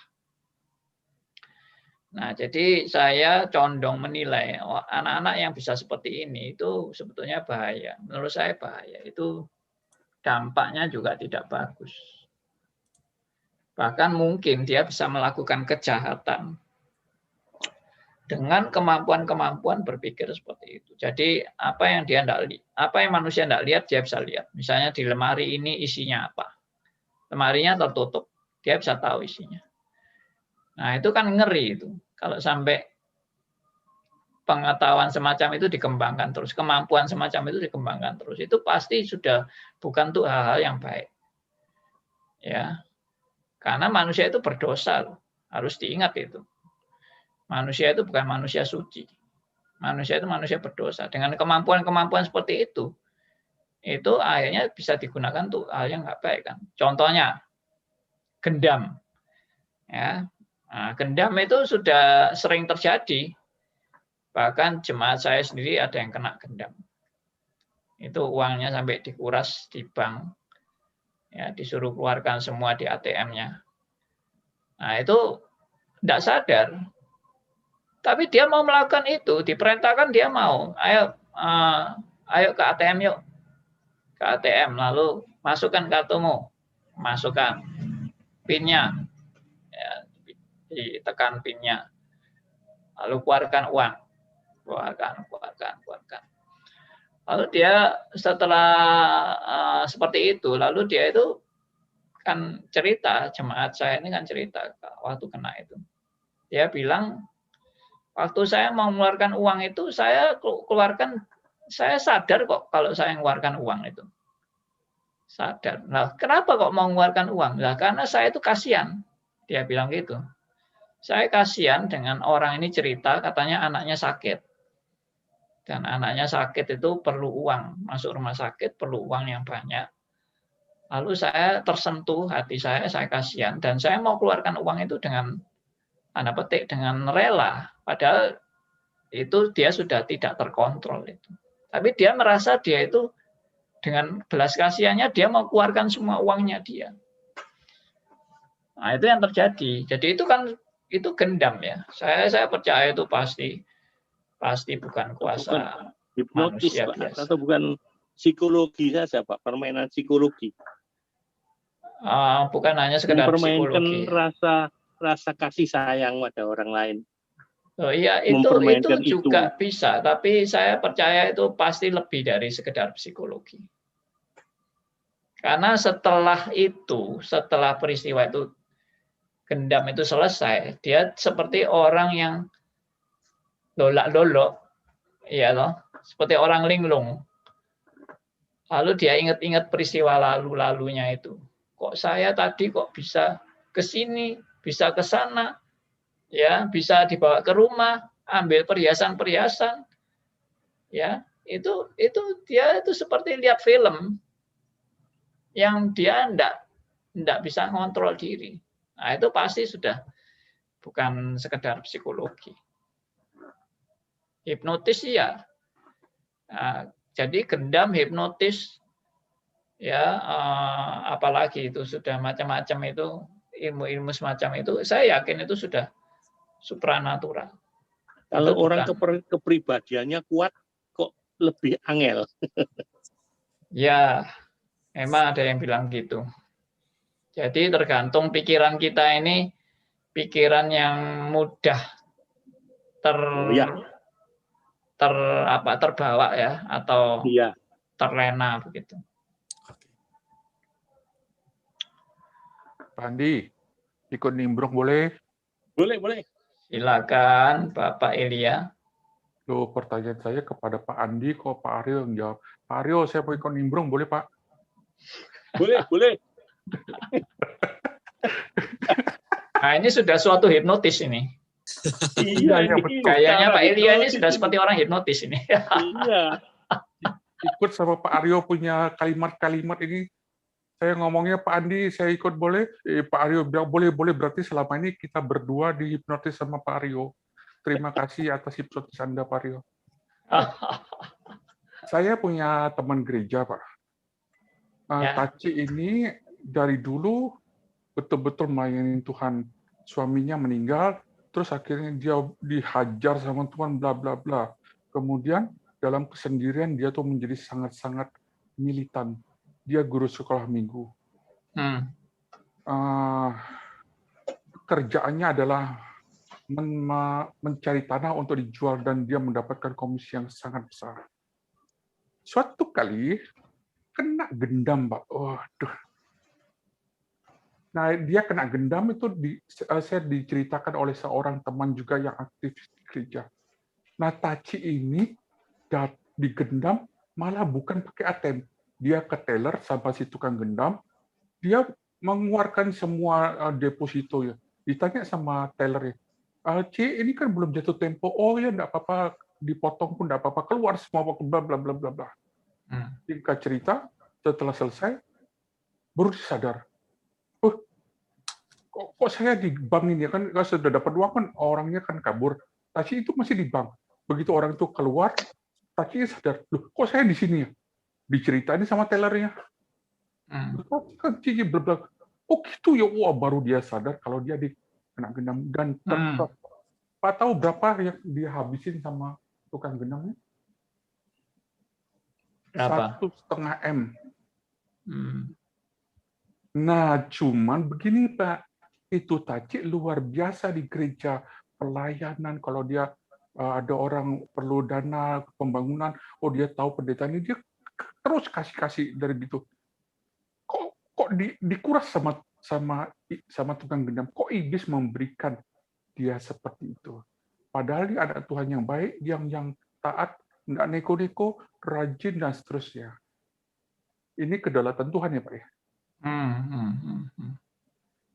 Nah, jadi saya condong menilai anak-anak yang bisa seperti ini itu sebetulnya bahaya. Menurut saya bahaya. Itu dampaknya juga tidak bagus. Bahkan mungkin dia bisa melakukan kejahatan dengan kemampuan-kemampuan berpikir seperti itu. Jadi apa yang manusia tidak lihat dia bisa lihat. Misalnya di lemari ini isinya apa? Lemarinya tertutup, dia bisa tahu isinya. Nah, itu kan ngeri itu. Kalau sampai pengetahuan semacam itu dikembangkan terus, kemampuan semacam itu dikembangkan terus, itu pasti sudah bukan tuh hal-hal yang baik. Ya. Karena manusia itu berdosa loh. Harus diingat itu. Manusia itu bukan manusia suci. Manusia itu manusia berdosa. Dengan kemampuan-kemampuan seperti itu akhirnya bisa digunakan tuh hal yang nggak baik kan. Contohnya gendam. Ya. Nah, gendam itu sudah sering terjadi. Bahkan jemaat saya sendiri ada yang kena gendam. Itu uangnya sampai dikuras di bank. Ya, disuruh keluarkan semua di ATM-nya. Nah, itu tidak sadar. Tapi dia mau melakukan itu, diperintahkan dia mau. Ayo ke ATM yuk. Ke ATM, lalu masukkan kartumu. Masukkan PIN-nya. Ya, ditekan PIN-nya. Lalu keluarkan uang. Keluarkan. Lalu dia setelah seperti itu, lalu dia itu kan cerita, jemaat saya ini kan cerita waktu kena itu. Dia bilang, waktu saya mau mengeluarkan uang itu, saya sadar kok kalau saya mengeluarkan uang itu. Sadar. Nah, kenapa kok mau mengeluarkan uang? Nah, karena saya itu kasihan. Dia bilang gitu. Saya kasihan dengan orang ini cerita, katanya anaknya sakit. Dan anaknya sakit itu perlu uang. Masuk rumah sakit perlu uang yang banyak. Lalu saya tersentuh hati saya kasihan. Dan saya mau keluarkan uang itu dengan tanda petik, dengan rela. Padahal itu dia sudah tidak terkontrol itu. Tapi dia merasa dia itu dengan belas kasihannya dia mau keluarkan semua uangnya dia. Nah, itu yang terjadi. Jadi itu kan itu gendam ya. Saya percaya itu pasti bukan kuasa bukan hipnotis manusia Pak, biasa. atau bukan psikologi saja Pak, permainan psikologi. Bukan hanya sekedar mempermainkan psikologi. rasa kasih sayang pada orang lain. Oh iya, itu juga bisa, tapi saya percaya itu pasti lebih dari sekedar psikologi. Karena setelah peristiwa itu gendam itu selesai, dia seperti orang yang lolak-lolok, ya loh, seperti orang linglung. Lalu dia ingat-ingat peristiwa lalunya itu. Kok saya tadi kok bisa ke sini, bisa ke sana, ya, bisa dibawa ke rumah, ambil perhiasan-perhiasan, ya, itu dia itu seperti lihat film yang dia enggak bisa ngontrol diri. Nah, itu pasti sudah bukan sekedar psikologi. Hipnotis ya. Nah, jadi gendam, hipnotis, ya, apalagi itu sudah macam-macam itu, ilmu-ilmu semacam itu, saya yakin itu sudah supranatural. Kalau orang kepribadiannya kuat, kok lebih angel. Ya, memang ada yang bilang gitu. Jadi tergantung pikiran kita ini, pikiran yang mudah terbawa ya, atau terlena begitu. Pak Andi, ikut nimbrung boleh? Boleh. Silakan Bapak Elia. Loh, pertanyaan saya kepada Pak Andi, kok Pak Aryo yang jawab. Pak Aryo, saya mau ikut nimbrung, boleh Pak? Boleh. Nah, ini sudah suatu hipnotis ini. Iya, kayaknya Pak Elia ini sudah seperti orang hipnotis ini. Iya. ikut sama Pak Aryo punya kalimat-kalimat ini. Saya ngomongnya, Pak Andi, saya ikut boleh? Pak Aryo bilang, boleh, berarti selama ini kita berdua dihipnotis sama Pak Aryo. Terima kasih atas hipnotis Anda, Pak Aryo. Saya punya teman gereja, Pak. Taci ini dari dulu betul-betul melayani Tuhan. Suaminya meninggal, terus akhirnya dia dihajar sama Tuhan, bla bla bla. Kemudian dalam kesendirian dia tuh menjadi sangat-sangat militan. Dia guru sekolah minggu. Kerjaannya adalah mencari tanah untuk dijual dan dia mendapatkan komisi yang sangat besar. Suatu kali kena gendam, Pak. Waduh. Nah, dia kena gendam itu saya diceritakan oleh seorang teman juga yang aktif di gereja. Nah, Taci ini digendam malah bukan pakai ATM. Dia ke teller sama si tukang gendam, dia mengeluarkan semua deposito ya. Ditanya sama tellernya, C, ini kan belum jatuh tempo. Oh ya, enggak apa-apa, dipotong pun enggak apa-apa, keluar semua bla bla bla bla bla. Singkat cerita, setelah selesai, baru sadar. Kok saya di bank ini kan sudah dapat uang kan orangnya kan kabur. Taci itu masih di bank. Begitu orang itu keluar, Taci sadar, loh kok saya di sini ya? Diceritain sama tellernya. Kan Cici berbilang, oh gitu ya, wah baru dia sadar kalau dia kena gendam dan Pak tahu berapa yang dia habisin sama tukang gendamnya? 1,5 M. Nah, cuman begini Pak, itu Taci luar biasa di gereja pelayanan. Kalau dia ada orang perlu dana pembangunan, oh dia tahu pendeta ini, dia terus kasih dari gitu. Kok dikuras sama tukang gendam? Kok iblis memberikan dia seperti itu? Padahal dia ada Tuhan yang baik, yang taat, nggak neko-neko, rajin dan seterusnya. Ini kedaulatan Tuhan ya Pak ya.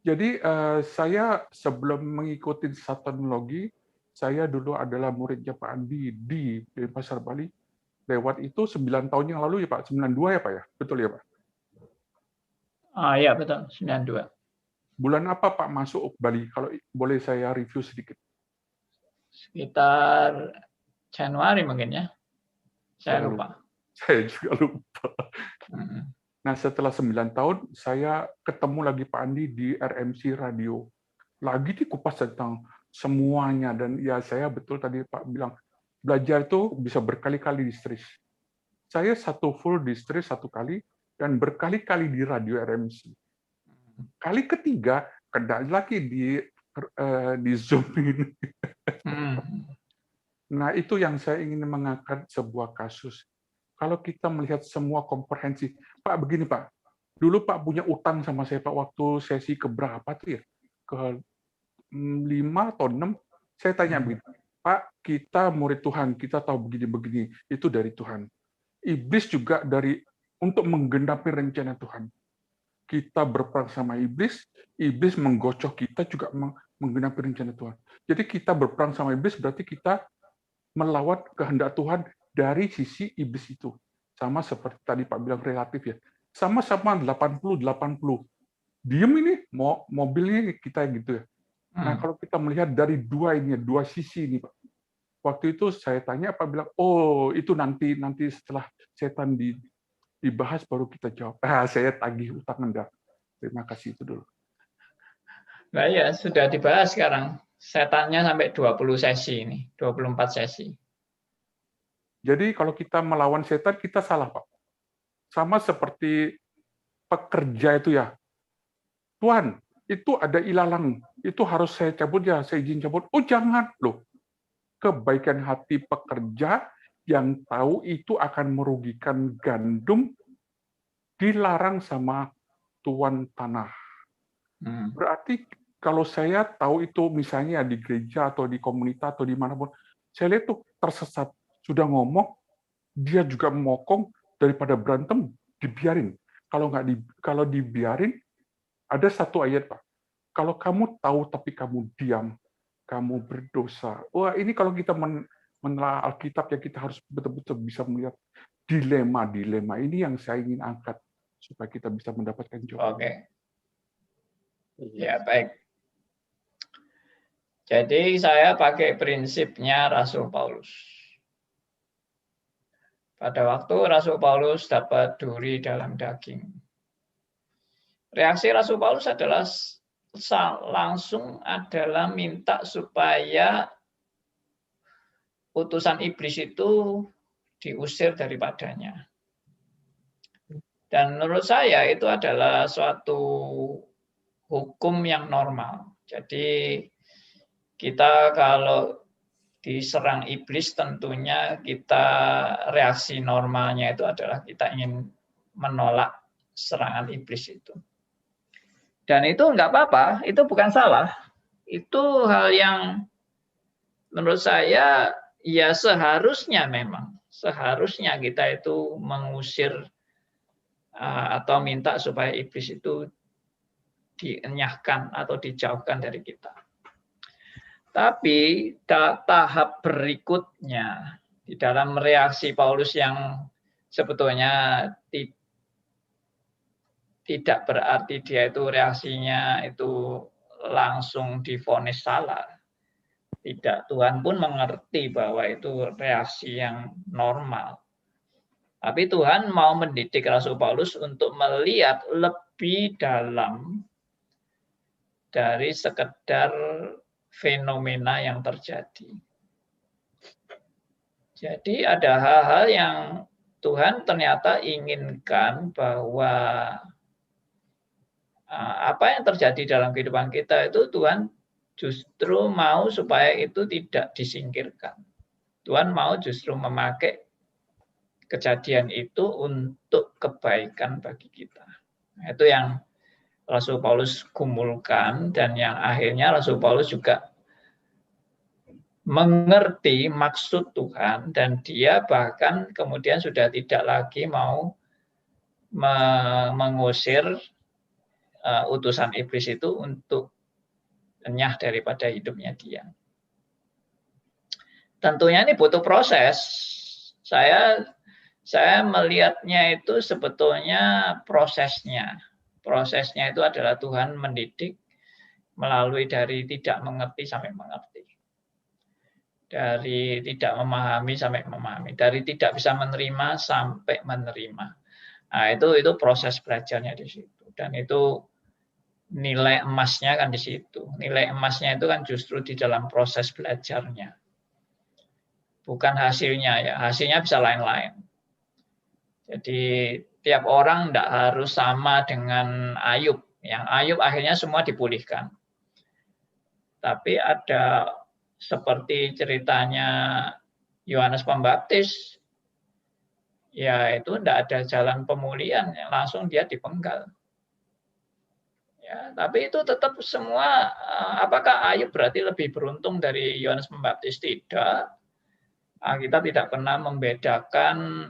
Jadi saya sebelum mengikuti satanologi, saya dulu adalah muridnya Pak Andi di Pasar Bali. Lewat itu 9 tahun yang lalu ya Pak, 92 ya Pak ya? Betul ya Pak? Iya betul, 92. Bulan apa Pak masuk Bali? Kalau boleh saya review sedikit. Sekitar Januari mungkin ya. Saya lupa. Saya juga lupa. Nah, setelah 9 tahun, saya ketemu lagi Pak Andi di RMC Radio. Lagi dikupas tentang semuanya. Dan ya saya betul tadi Pak bilang, belajar itu bisa berkali-kali di Stris. Saya satu full di Stris 1 kali, dan berkali-kali di radio RMC. Kali ketiga, kena lagi di Zoom ini. Nah, itu yang saya ingin mengangkat sebuah kasus. Kalau kita melihat semua komprehensif, Pak begini Pak, dulu Pak punya utang sama saya Pak waktu sesi keberapa tuh ya? Ke 5 atau 6, saya tanya begini, Pak, kita murid Tuhan, kita tahu begini-begini, itu dari Tuhan. Iblis juga untuk menggenapi rencana Tuhan. Kita berperang sama iblis, iblis menggocok kita juga menggenapi rencana Tuhan. Jadi kita berperang sama iblis berarti kita melawan kehendak Tuhan dari sisi iblis itu. Sama seperti tadi Pak bilang relatif ya. Sama-sama 80-80. Diem ini, mobilnya kita gitu ya. Nah, kalau kita melihat dari dua sisi ini Pak. Waktu itu saya tanya, Pak bilang, oh itu nanti setelah setan dibahas baru kita jawab. Saya tagih utang Anda. Terima kasih itu dulu. Nah ya, sudah dibahas sekarang. Setannya sampai 20 sesi ini, 24 sesi. Jadi kalau kita melawan setan, kita salah, Pak. Sama seperti pekerja itu ya. Tuhan, itu ada ilalang. Itu harus saya cabut ya, saya izin cabut. Oh jangan, loh. Kebaikan hati pekerja yang tahu itu akan merugikan gandum dilarang sama tuan tanah. Berarti kalau saya tahu itu misalnya di gereja atau di komunitas atau dimanapun, saya lihat tuh tersesat. Sudah ngomong, dia juga mokong, daripada berantem, dibiarin. Kalau dibiarin, ada satu ayat, Pak. Kalau kamu tahu tapi kamu diam, kamu berdosa. Wah, ini kalau kita menelaah Alkitab ya kita harus betul-betul bisa melihat dilema-dilema ini yang saya ingin angkat supaya kita bisa mendapatkan jawaban. Oke. Ya, baik. Jadi saya pakai prinsipnya Rasul Paulus. Pada waktu Rasul Paulus dapat duri dalam daging. Reaksi Rasul Paulus adalah langsung adalah minta supaya utusan iblis itu diusir daripadanya. Dan menurut saya itu adalah suatu hukum yang normal. Jadi kita kalau diserang iblis tentunya kita reaksi normalnya itu adalah kita ingin menolak serangan iblis itu. Dan itu enggak apa-apa, itu bukan salah. Itu hal yang menurut saya ya seharusnya kita itu mengusir atau minta supaya iblis itu dienyahkan atau dijauhkan dari kita. Tapi tahap berikutnya di dalam reaksi Paulus yang sebetulnya tidak berarti dia itu reaksinya itu langsung divonis salah. Tidak, Tuhan pun mengerti bahwa itu reaksi yang normal. Tapi Tuhan mau mendidik Rasul Paulus untuk melihat lebih dalam dari sekedar fenomena yang terjadi. Jadi ada hal-hal yang Tuhan ternyata inginkan bahwa apa yang terjadi dalam kehidupan kita itu Tuhan justru mau supaya itu tidak disingkirkan. Tuhan mau justru memakai kejadian itu untuk kebaikan bagi kita. Itu yang Rasul Paulus gumulkan dan yang akhirnya Rasul Paulus juga mengerti maksud Tuhan dan dia bahkan kemudian sudah tidak lagi mau mengusir utusan iblis itu untuk enyah daripada hidupnya dia. Tentunya ini butuh proses. Saya melihatnya itu sebetulnya prosesnya. Prosesnya itu adalah Tuhan mendidik melalui dari tidak mengerti sampai mengerti. Dari tidak memahami sampai memahami. Dari tidak bisa menerima sampai menerima. Nah, itu proses belajarnya di situ. Dan itu nilai emasnya kan di situ. Nilai emasnya itu kan justru di dalam proses belajarnya. Bukan hasilnya ya. Hasilnya bisa lain-lain. Jadi tiap orang tidak harus sama dengan Ayub. Yang Ayub akhirnya semua dipulihkan. Tapi ada seperti ceritanya Yohanes Pembaptis, ya itu tidak ada jalan pemulihan, langsung dia dipenggal. Ya, tapi itu tetap semua, apakah Ayub berarti lebih beruntung dari Yohanes Pembaptis? Tidak. Kita tidak pernah membedakan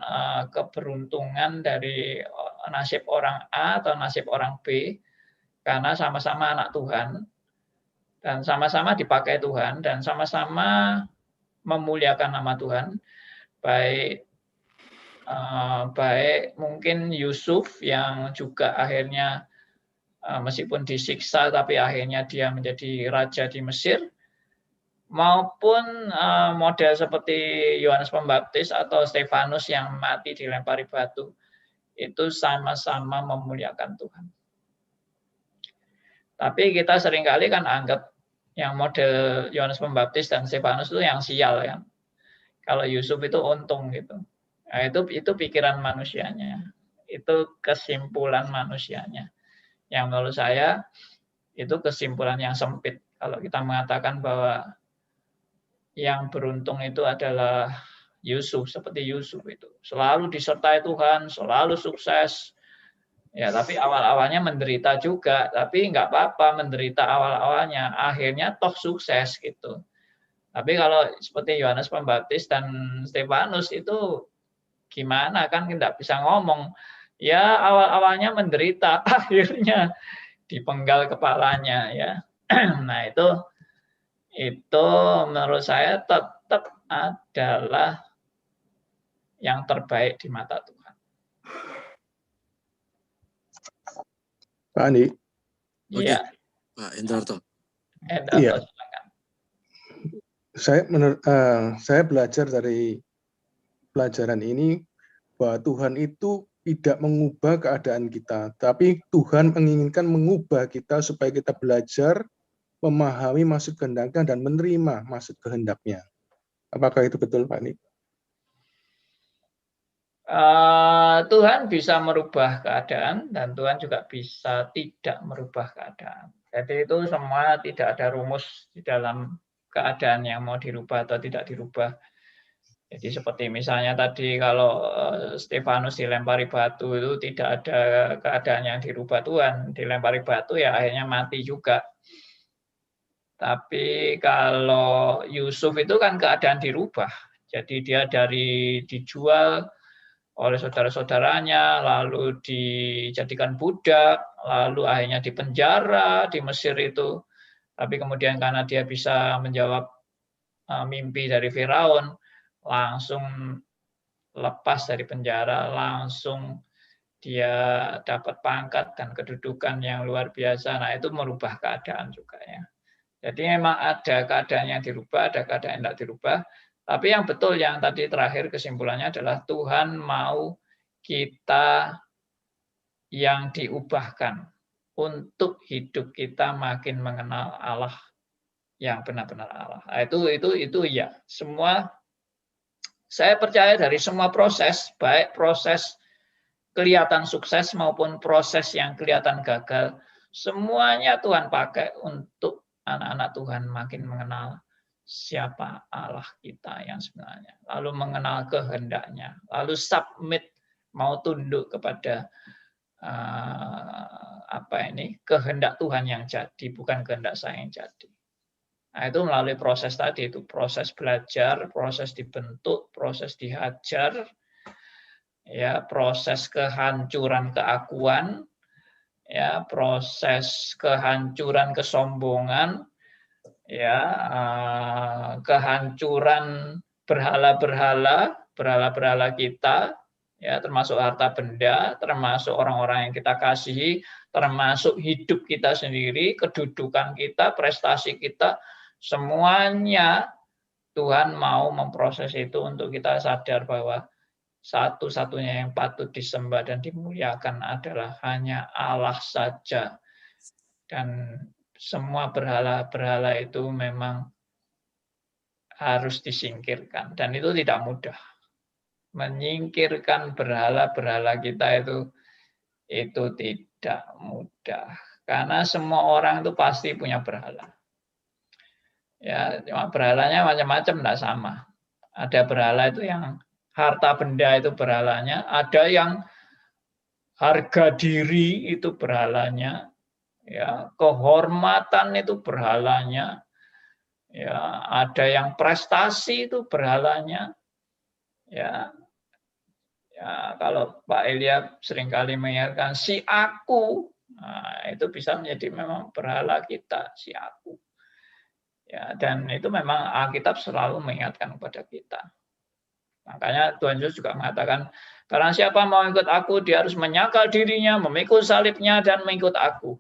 keberuntungan dari nasib orang A atau nasib orang B, karena sama-sama anak Tuhan, dan sama-sama dipakai Tuhan, dan sama-sama memuliakan nama Tuhan. Baik mungkin Yusuf yang juga akhirnya meskipun disiksa, tapi akhirnya dia menjadi raja di Mesir, maupun model seperti Yohanes Pembaptis atau Stefanus yang mati dilempari batu, itu sama-sama memuliakan Tuhan. Tapi kita seringkali kan anggap yang model Yohanes Pembaptis dan Stefanus itu yang sial ya. Kalau Yusuf itu untung gitu. Nah, itu pikiran manusianya. Itu kesimpulan manusianya. Yang menurut saya itu kesimpulan yang sempit kalau kita mengatakan bahwa yang beruntung itu adalah Yusuf, seperti Yusuf itu. Selalu disertai Tuhan, selalu sukses. Ya, tapi awal-awalnya menderita juga, tapi nggak apa-apa menderita awal-awalnya, akhirnya toh sukses gitu. Tapi kalau seperti Yohanes Pembaptis dan Stefanus itu gimana, kan nggak bisa ngomong. Ya awal-awalnya menderita, akhirnya dipenggal kepalanya ya. Nah itu menurut saya tetap adalah yang terbaik di mata Tuhan. Pak Andi. Iya. Pak Endarto. Iya. Silakan. Saya belajar dari pelajaran ini bahwa Tuhan itu tidak mengubah keadaan kita, tapi Tuhan menginginkan mengubah kita supaya kita belajar memahami maksud kehendaknya dan menerima maksud kehendaknya. Apakah itu betul, Pak Andi? Tuhan bisa merubah keadaan dan Tuhan juga bisa tidak merubah keadaan. Jadi itu semua tidak ada rumus di dalam keadaan yang mau dirubah atau tidak dirubah. Jadi seperti misalnya tadi kalau Stefanus dilempari batu itu tidak ada keadaan yang dirubah Tuhan. Dilempari batu ya akhirnya mati juga. Tapi kalau Yusuf itu kan keadaan dirubah. Jadi dia dari dijual oleh saudara-saudaranya, lalu dijadikan budak, lalu akhirnya dipenjara di Mesir itu. Tapi kemudian karena dia bisa menjawab mimpi dari Firaun, langsung lepas dari penjara, langsung dia dapat pangkat dan kedudukan yang luar biasa. Nah, itu merubah keadaan juga ya. Jadi memang ada keadaan yang dirubah, ada keadaan yang tidak dirubah. Tapi yang betul yang tadi terakhir kesimpulannya adalah Tuhan mau kita yang diubahkan untuk hidup kita makin mengenal Allah yang benar-benar Allah. Itu ya. Semua saya percaya dari semua proses, baik proses kelihatan sukses maupun proses yang kelihatan gagal, semuanya Tuhan pakai untuk anak-anak Tuhan makin mengenal siapa Allah kita yang sebenarnya. Lalu mengenal kehendaknya. Lalu submit, mau tunduk kepada kehendak Tuhan yang jadi, bukan kehendak saya yang jadi. Nah, itu melalui proses tadi, itu proses belajar, proses dibentuk, proses dihajar, ya, proses kehancuran keakuan, ya, proses kehancuran kesombongan, ya, kehancuran berhala-berhala kita, ya, termasuk harta benda, termasuk orang-orang yang kita kasihi, termasuk hidup kita sendiri, kedudukan kita, prestasi kita, semuanya Tuhan mau memproses itu untuk kita sadar bahwa satu-satunya yang patut disembah dan dimuliakan adalah hanya Allah saja. Dan semua berhala-berhala itu memang harus disingkirkan. Dan itu tidak mudah. Menyingkirkan berhala-berhala kita itu tidak mudah. Karena semua orang itu pasti punya berhala. Ya, cuma berhalanya macam-macam, tidak sama. Ada berhala itu yang harta benda itu berhalanya, ada yang harga diri itu berhalanya, ya, kehormatan itu berhalanya, ya, ada yang prestasi itu berhalanya, ya. Ya, kalau Pak Elia seringkali mengingatkan si aku, nah, itu bisa menjadi memang berhala kita, si aku. Ya, dan itu memang Alkitab selalu mengingatkan kepada kita. Makanya Tuhan Yesus juga mengatakan, barang siapa mau ikut aku, dia harus menyangkal dirinya, memikul salibnya, dan mengikut aku.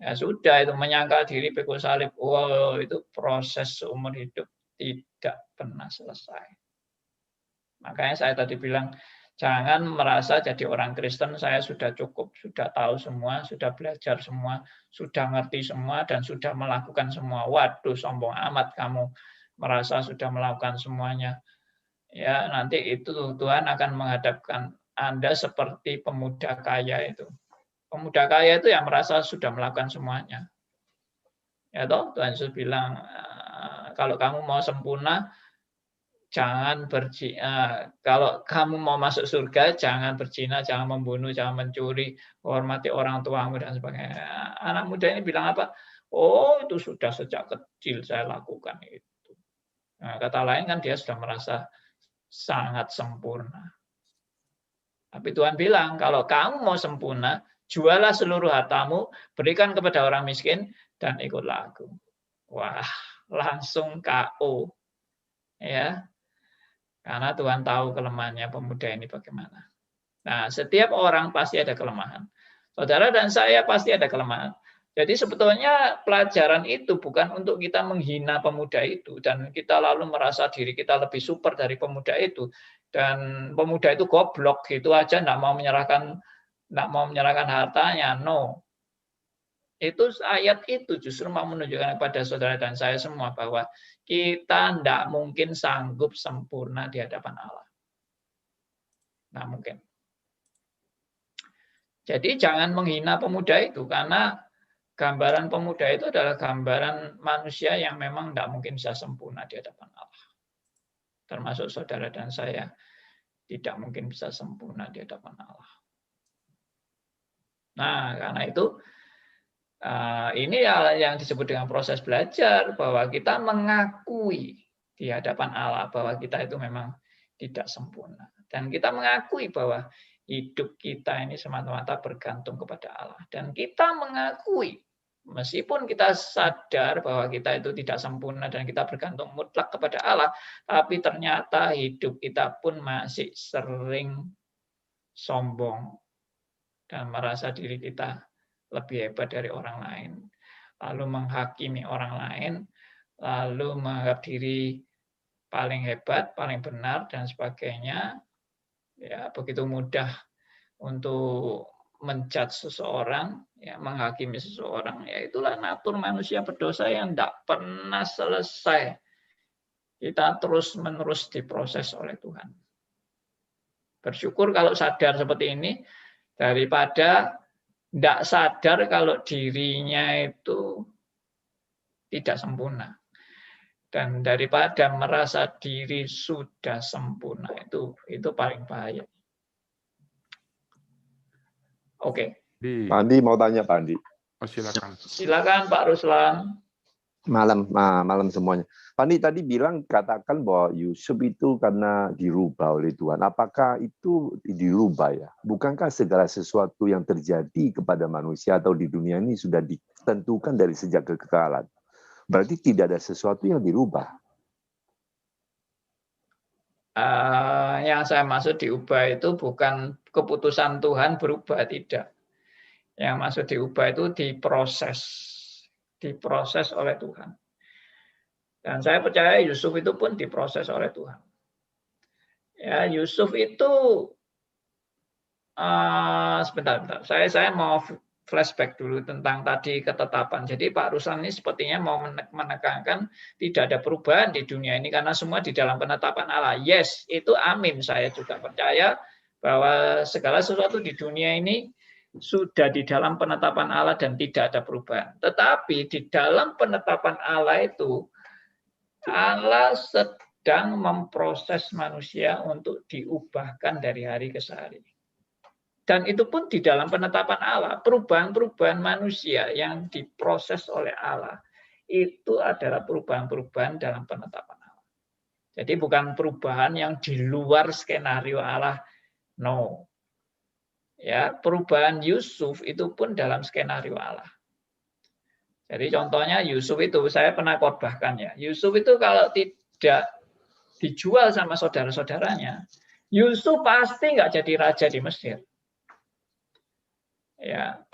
Ya sudah, itu menyangkal diri, pikul salib. Wow, itu proses seumur hidup tidak pernah selesai. Makanya saya tadi bilang, jangan merasa jadi orang Kristen, saya sudah cukup, sudah tahu semua, sudah belajar semua, sudah ngerti semua, dan sudah melakukan semua. Waduh, sombong amat kamu merasa sudah melakukan semuanya. Ya, nanti itu Tuhan akan menghadapkan Anda seperti pemuda kaya itu. Pemuda kaya itu yang merasa sudah melakukan semuanya. Ya toh, Tuhan Yesus bilang, kalau kamu mau sempurna, jangan berzina. Kalau kamu mau masuk surga, jangan berzina, jangan membunuh, jangan mencuri, hormati orang tuamu dan sebagainya. Anak muda ini bilang apa? Oh, itu sudah sejak kecil saya lakukan itu. Nah, kata lain kan dia sudah merasa sangat sempurna. Tapi Tuhan bilang, kalau kamu mau sempurna, jualah seluruh hartamu, berikan kepada orang miskin, dan ikutlah aku. Wah, langsung KO. Ya. Karena Tuhan tahu kelemahannya pemuda ini bagaimana. Nah, setiap orang pasti ada kelemahan. Saudara dan saya pasti ada kelemahan. Jadi sebetulnya pelajaran itu bukan untuk kita menghina pemuda itu dan kita lalu merasa diri kita lebih super dari pemuda itu dan pemuda itu goblok gitu aja nggak mau menyerahkan hartanya. No. Itu ayat itu justru mau menunjukkan kepada saudara dan saya semua bahwa kita tidak mungkin sanggup sempurna di hadapan Allah. Nggak mungkin. Jadi jangan menghina pemuda itu karena gambaran pemuda itu adalah gambaran manusia yang memang tidak mungkin bisa sempurna di hadapan Allah. Termasuk saudara dan saya tidak mungkin bisa sempurna di hadapan Allah. Nah, karena itu ini yang disebut dengan proses belajar, bahwa kita mengakui di hadapan Allah bahwa kita itu memang tidak sempurna. Dan kita mengakui bahwa hidup kita ini semata-mata bergantung kepada Allah. Dan kita mengakui, meskipun kita sadar bahwa kita itu tidak sempurna dan kita bergantung mutlak kepada Allah, tapi ternyata hidup kita pun masih sering sombong dan merasa diri kita lebih hebat dari orang lain, lalu menghakimi orang lain, lalu menganggap diri paling hebat, paling benar, dan sebagainya. Ya, begitu mudah untuk menjudge seseorang, ya, menghakimi seseorang. Ya, itulah natur manusia berdosa yang tidak pernah selesai. Kita terus-menerus diproses oleh Tuhan. Bersyukur kalau sadar seperti ini, daripada tidak sadar kalau dirinya itu tidak sempurna. Dan daripada merasa diri sudah sempurna, itu paling bahaya. Oke. Pak Andi mau tanya, Pak Andi. Oh, silakan. Silakan Pak Ruslan. Malam semuanya. Pak Andi tadi bilang, katakan bahwa Yusuf itu karena dirubah oleh Tuhan. Apakah itu dirubah ya? Bukankah segala sesuatu yang terjadi kepada manusia atau di dunia ini sudah ditentukan dari sejak kekekalan? Berarti tidak ada sesuatu yang dirubah. Yang saya maksud diubah itu bukan keputusan Tuhan berubah, tidak. Yang maksud diubah itu diproses oleh Tuhan. Dan saya percaya Yusuf itu pun diproses oleh Tuhan. Ya, Yusuf itu sebentar. Saya mau flashback dulu tentang tadi ketetapan. Jadi Pak Ruslan ini sepertinya mau menekankan tidak ada perubahan di dunia ini karena semua di dalam penetapan Allah. Yes, itu amin. Saya juga percaya bahwa segala sesuatu di dunia ini sudah di dalam penetapan Allah dan tidak ada perubahan. Tetapi di dalam penetapan Allah itu, Allah sedang memproses manusia untuk diubahkan dari hari ke hari. Dan itu pun di dalam penetapan Allah. Perubahan-perubahan manusia yang diproses oleh Allah itu adalah perubahan-perubahan dalam penetapan Allah. Jadi bukan perubahan yang di luar skenario Allah. No. Ya, perubahan Yusuf itu pun dalam skenario Allah. Jadi contohnya Yusuf itu, saya pernah khotbahkan ya. Yusuf itu kalau tidak dijual sama saudara-saudaranya, Yusuf pasti nggak jadi raja di Mesir. Ya,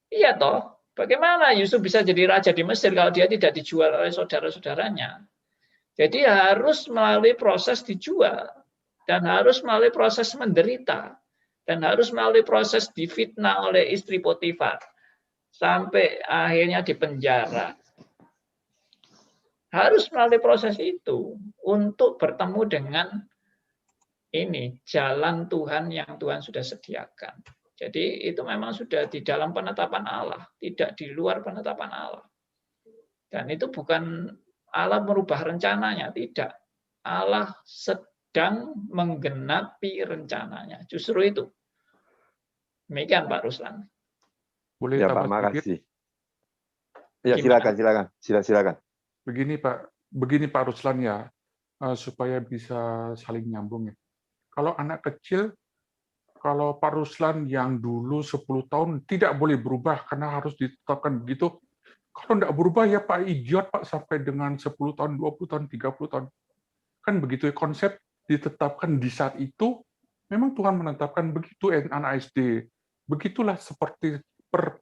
iya toh. Bagaimana Yusuf bisa jadi raja di Mesir kalau dia tidak dijual oleh saudara-saudaranya? Jadi harus melalui proses dijual dan harus melalui proses menderita dan harus melalui proses difitnah oleh istri Potifar sampai akhirnya dipenjara. Harus melalui proses itu untuk bertemu dengan ini jalan Tuhan yang Tuhan sudah sediakan. Jadi itu memang sudah di dalam penetapan Allah, tidak di luar penetapan Allah. Dan itu bukan Allah merubah rencananya, tidak. Allah sedang menggenapi rencananya. Justru itu. Demikian Pak Ruslan. Boleh ya Pak, makasih. Ya silakan. Begini Pak Ruslan ya, supaya bisa saling nyambung ya. Kalau anak kecil, kalau Pak Ruslan yang dulu 10 tahun tidak boleh berubah karena harus ditetapkan begitu. Kalau tidak berubah ya Pak idiot Pak sampai dengan 10 tahun, 20 tahun, 30 tahun. Kan begitu ya konsep ditetapkan di saat itu, memang Tuhan menetapkan begitu anak SD. Begitulah seperti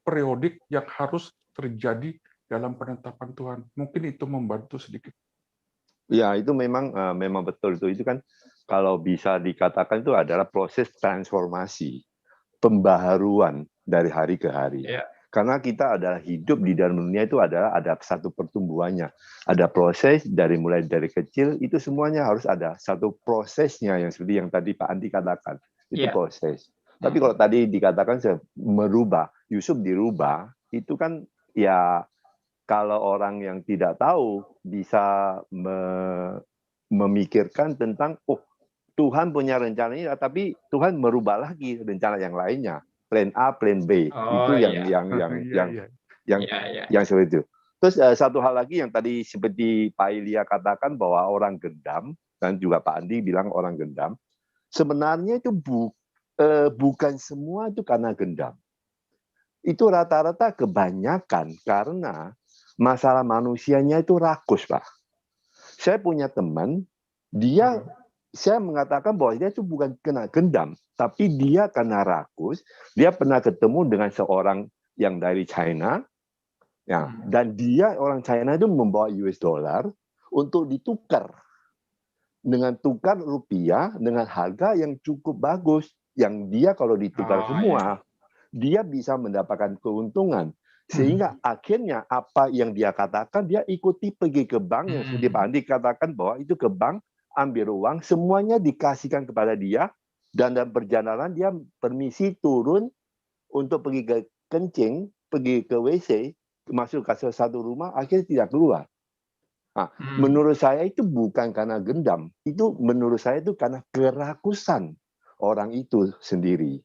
periodik yang harus terjadi dalam penetapan Tuhan. Mungkin itu membantu sedikit. Ya, itu memang betul itu. Itu kan kalau bisa dikatakan itu adalah proses transformasi, pembaharuan dari hari ke hari. Ya. Karena kita adalah hidup di dalam dunia itu ada satu pertumbuhannya. Ada proses mulai dari kecil, itu semuanya harus ada satu prosesnya yang seperti yang tadi Pak Andi katakan. Itu proses. Tapi kalau tadi dikatakan merubah, Yusuf dirubah, itu kan ya kalau orang yang tidak tahu bisa memikirkan tentang, oh Tuhan punya rencana ini, tapi Tuhan merubah lagi rencana yang lainnya. Plan A, Plan B, itu yang seperti itu. Terus satu hal lagi yang tadi seperti Pak Ilya katakan bahwa orang gendam, dan juga Pak Andi bilang orang gendam, sebenarnya itu bukan semua itu karena gendam. Itu rata-rata kebanyakan karena masalah manusianya itu rakus, Pak. Saya punya teman, saya mengatakan bahwa dia itu bukan kena gendam, tapi dia karena rakus. Dia pernah ketemu dengan seorang yang dari China, ya, dan orang China itu membawa US dollar untuk ditukar dengan tukar rupiah dengan harga yang cukup bagus, yang dia kalau ditukar semua, dia bisa mendapatkan keuntungan. Sehingga akhirnya apa yang dia katakan, dia ikuti pergi ke bank, yang seperti Pak Andi katakan bahwa itu ke bank, ambil uang, semuanya dikasihkan kepada dia, dan dalam perjalanan dia permisi turun untuk pergi ke kencing, pergi ke WC, masuk ke satu rumah, akhirnya tidak keluar. Nah, menurut saya itu bukan karena gendam, itu menurut saya itu karena kerakusan orang itu sendiri.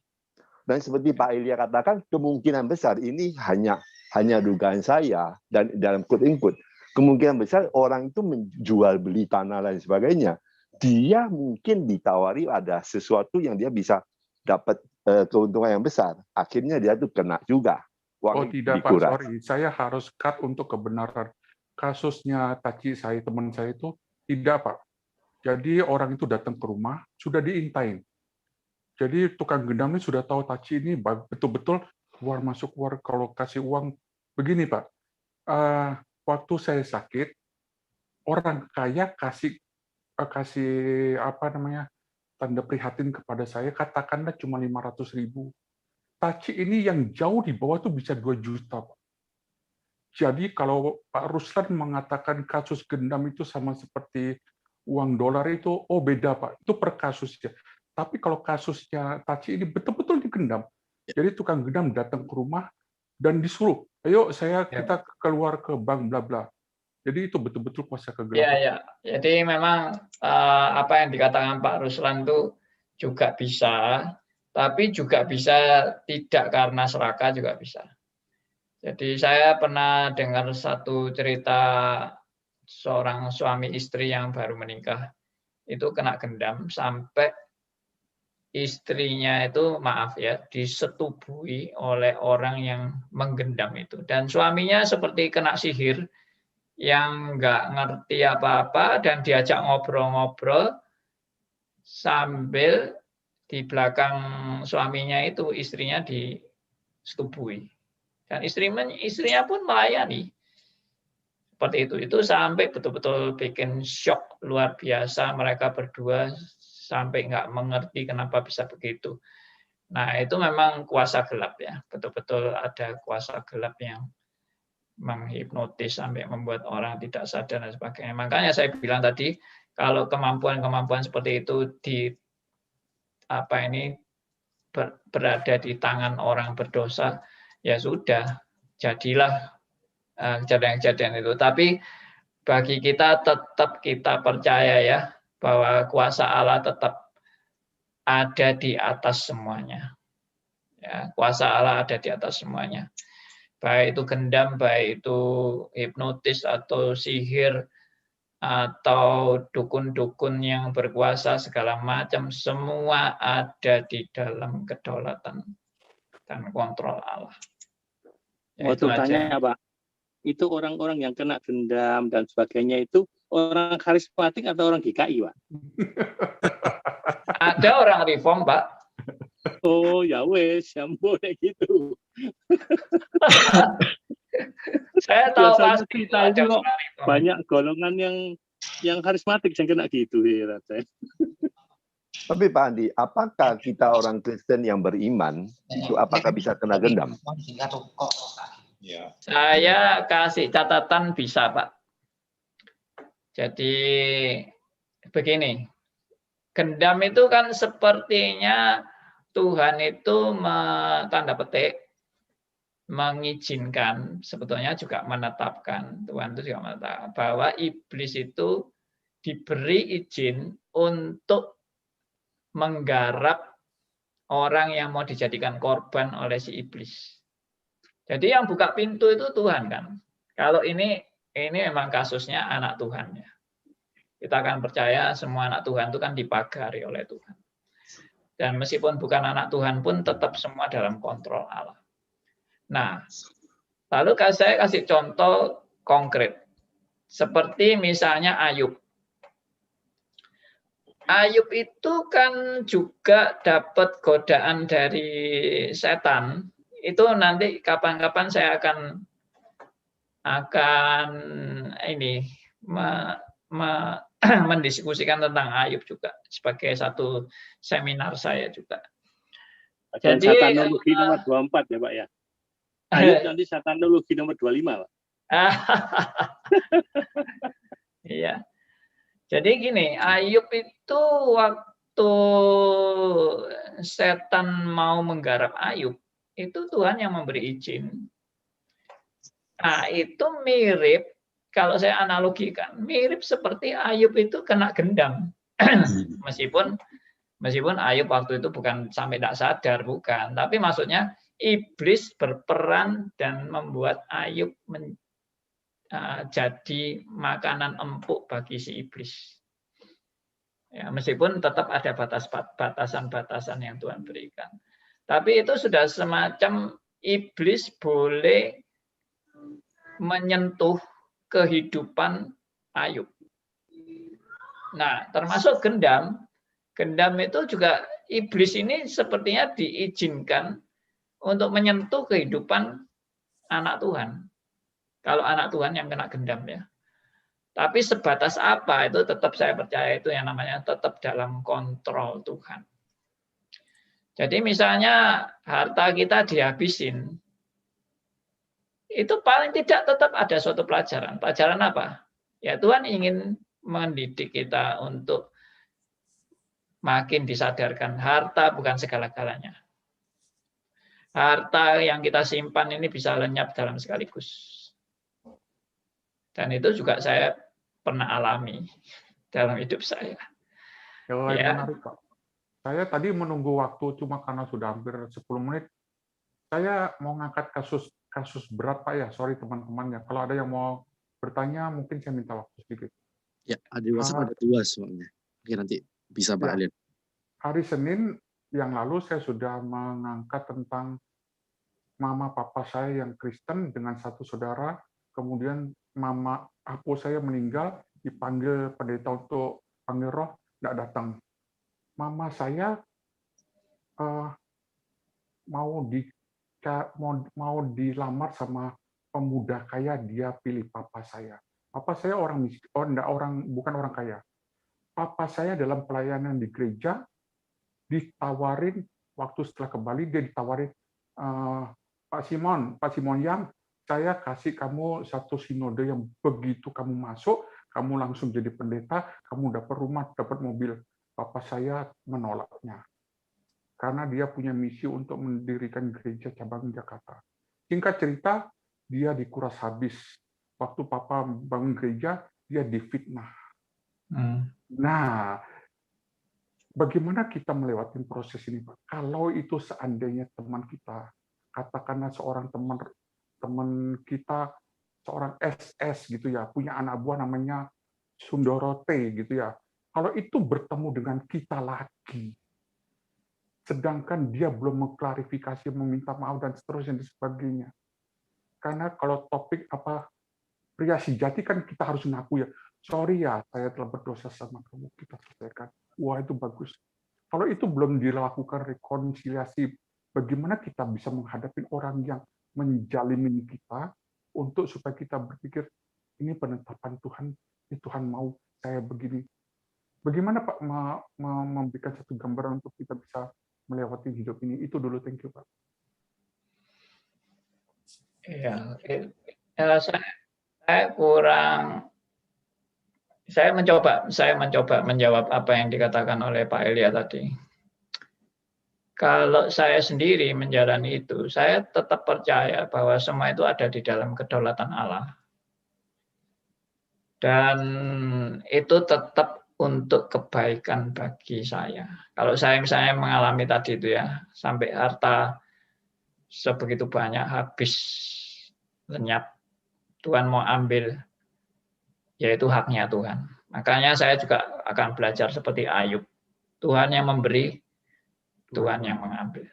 Dan seperti Pak Ilya katakan, kemungkinan besar ini hanya dugaan saya, dan dalam quote-unquote, kemungkinan besar orang itu menjual beli tanah dan sebagainya. Dia mungkin ditawari ada sesuatu yang dia bisa dapat keuntungan yang besar. Akhirnya dia tuh kena juga. Tidak Pak, sorry. Saya harus cut untuk kebenaran. Kasusnya Taci teman saya itu tidak, Pak. Jadi orang itu datang ke rumah, sudah diintain. Jadi tukang gendam ini sudah tahu Taci ini betul-betul keluar masuk keluar kalau kasih uang. Begini Pak, waktu saya sakit, orang kaya kasih tanda prihatin kepada saya, katakanlah cuma 500.000. Taci ini yang jauh di bawah itu bisa 2 juta, Pak. Jadi kalau Pak Ruslan mengatakan kasus gendam itu sama seperti uang dolar itu, beda Pak, itu per kasusnya. Tapi kalau kasusnya Taci ini betul-betul digendam. Jadi tukang gendam datang ke rumah dan disuruh, ayo kita keluar ke bank bla bla. Jadi itu betul-betul kuasa kegelapan. Iya. Jadi memang apa yang dikatakan Pak Ruslan itu juga bisa, tapi juga bisa tidak karena serakah juga bisa. Jadi saya pernah dengar satu cerita seorang suami istri yang baru menikah itu kena gendam sampai istrinya itu disetubui oleh orang yang menggendam itu, dan suaminya seperti kena sihir yang nggak ngerti apa-apa dan diajak ngobrol-ngobrol sambil di belakang suaminya itu istrinya disetubui. Dan istrinya pun melayani seperti itu sampai betul-betul bikin shock luar biasa, mereka berdua sampai nggak mengerti kenapa bisa begitu. Nah itu memang kuasa gelap ya, betul-betul ada kuasa gelap yang menghipnotis sampai membuat orang tidak sadar dan sebagainya. Makanya saya bilang tadi kalau kemampuan-kemampuan seperti itu berada di tangan orang berdosa, ya sudah, jadilah kejadian-kejadian itu. Tapi bagi kita tetap kita percaya ya bahwa kuasa Allah tetap ada di atas semuanya. Ya, kuasa Allah ada di atas semuanya. Baik itu gendam, baik itu hipnotis atau sihir atau dukun-dukun yang berkuasa segala macam, semua ada di dalam kedaulatan dan kontrol Allah. Waktu tanya Pak, itu orang-orang yang kena dendam dan sebagainya itu orang karismatik atau orang GKI, Pak? Ada orang reform, Pak. Oh, ya wes, yang boleh gitu. Saya tahu Biasanya pasti kita ada ini kok orang reform. banyak golongan yang karismatik yang kena gitu ya. Tapi Pak Andi, apakah kita orang Kristen yang beriman itu apakah bisa kena gendam? Saya kasih catatan bisa, Pak. Jadi begini, gendam itu kan sepertinya Tuhan itu tanda petik mengizinkan, sebetulnya juga menetapkan, Tuhan itu juga menetapkan bahwa iblis itu diberi izin untuk menggarap orang yang mau dijadikan korban oleh si iblis. Jadi yang buka pintu itu Tuhan kan. Kalau ini memang kasusnya anak Tuhan ya. Kita akan percaya semua anak Tuhan itu kan dipagari oleh Tuhan. Dan meskipun bukan anak Tuhan pun tetap semua dalam kontrol Allah. Nah, lalu saya kasih contoh konkret. Seperti misalnya Ayub. Ayub itu kan juga dapat godaan dari setan. Itu nanti kapan-kapan saya akan ini mendiskusikan tentang Ayub juga sebagai satu seminar saya juga. Jadi satanologi nomor 24 ya, Pak ya. Ayub nanti satanologi nomor 25, Pak. Iya. Jadi gini, Ayub itu waktu setan mau menggarap Ayub, itu Tuhan yang memberi izin. Nah, itu mirip, kalau saya analogikan, mirip seperti Ayub itu kena gendam. Meskipun Ayub waktu itu bukan sampai tidak sadar, bukan. Tapi maksudnya iblis berperan dan membuat Ayub jadi makanan empuk bagi si iblis. Ya, meskipun tetap ada batasan-batasan yang Tuhan berikan. Tapi itu sudah semacam iblis boleh menyentuh kehidupan Ayub. Nah, termasuk gendam. Gendam itu juga iblis ini sepertinya diizinkan untuk menyentuh kehidupan anak Tuhan. Kalau anak Tuhan yang kena gendam ya. Tapi sebatas apa itu tetap saya percaya itu yang namanya tetap dalam kontrol Tuhan. Jadi misalnya harta kita dihabisin, itu paling tidak tetap ada suatu pelajaran. Pelajaran apa? Ya Tuhan ingin mendidik kita untuk makin disadarkan harta bukan segala-galanya. Harta yang kita simpan ini bisa lenyap dalam sekaligus. Dan itu juga saya pernah alami dalam hidup saya. Ya. Menarik, Pak. Saya tadi menunggu waktu cuma karena sudah hampir 10 menit. Saya mau ngangkat kasus berat, Pak ya. Sorry teman-teman ya. Kalau ada yang mau bertanya, mungkin saya minta waktu sedikit. Ya, di WhatsApp ada 2 soalnya. Oke, nanti bisa Pak Alien. Hari Senin yang lalu saya sudah mengangkat tentang mama papa saya yang Kristen dengan satu saudara, kemudian mama apu saya meninggal, dipanggil pendeta untuk panggil roh, tidak datang. Mama saya mau dilamar sama pemuda kaya, dia pilih papa saya. Papa saya orang miskin, bukan orang kaya. Papa saya dalam pelayanan di gereja ditawarin waktu setelah ke Bali, dia ditawarin, Pak Simon Yang, saya kasih kamu satu sinode yang begitu kamu masuk, kamu langsung jadi pendeta, kamu dapat rumah, dapat mobil. Papa saya menolaknya. Karena dia punya misi untuk mendirikan gereja cabang Jakarta. Singkat cerita, dia dikuras habis. Waktu Papa bangun gereja, dia difitnah. Nah, bagaimana kita melewati proses ini, Pak? Kalau itu seandainya teman kita, katakanlah seorang teman kita, seorang SS gitu ya, punya anak buah namanya Sundorote gitu ya. Kalau itu bertemu dengan kita lagi, sedangkan dia belum mengklarifikasi, meminta maaf dan seterusnya dan sebagainya. Karena kalau topik pria sejati kan kita harus ngaku ya, sorry ya, saya telah berdosa sama kamu, kita selesaikan. Wah, itu bagus. Kalau itu belum dilakukan rekonsiliasi, bagaimana kita bisa menghadapi orang yang menjalimi kita untuk supaya kita berpikir, ini penetapan Tuhan, ini Tuhan mau saya begini. Bagaimana Pak memberikan satu gambaran untuk kita bisa melewati hidup ini? Itu dulu, thank you Pak. Ya, saya kurang. Saya mencoba menjawab apa yang dikatakan oleh Pak Elia tadi. Kalau saya sendiri menjalani itu, saya tetap percaya bahwa semua itu ada di dalam kedaulatan Allah. Dan itu tetap untuk kebaikan bagi saya. Kalau saya misalnya mengalami tadi itu ya, sampai harta sebegitu banyak habis, lenyap, Tuhan mau ambil, yaitu haknya Tuhan. Makanya saya juga akan belajar seperti Ayub. Tuhan yang memberi, Tuhan yang mengambil.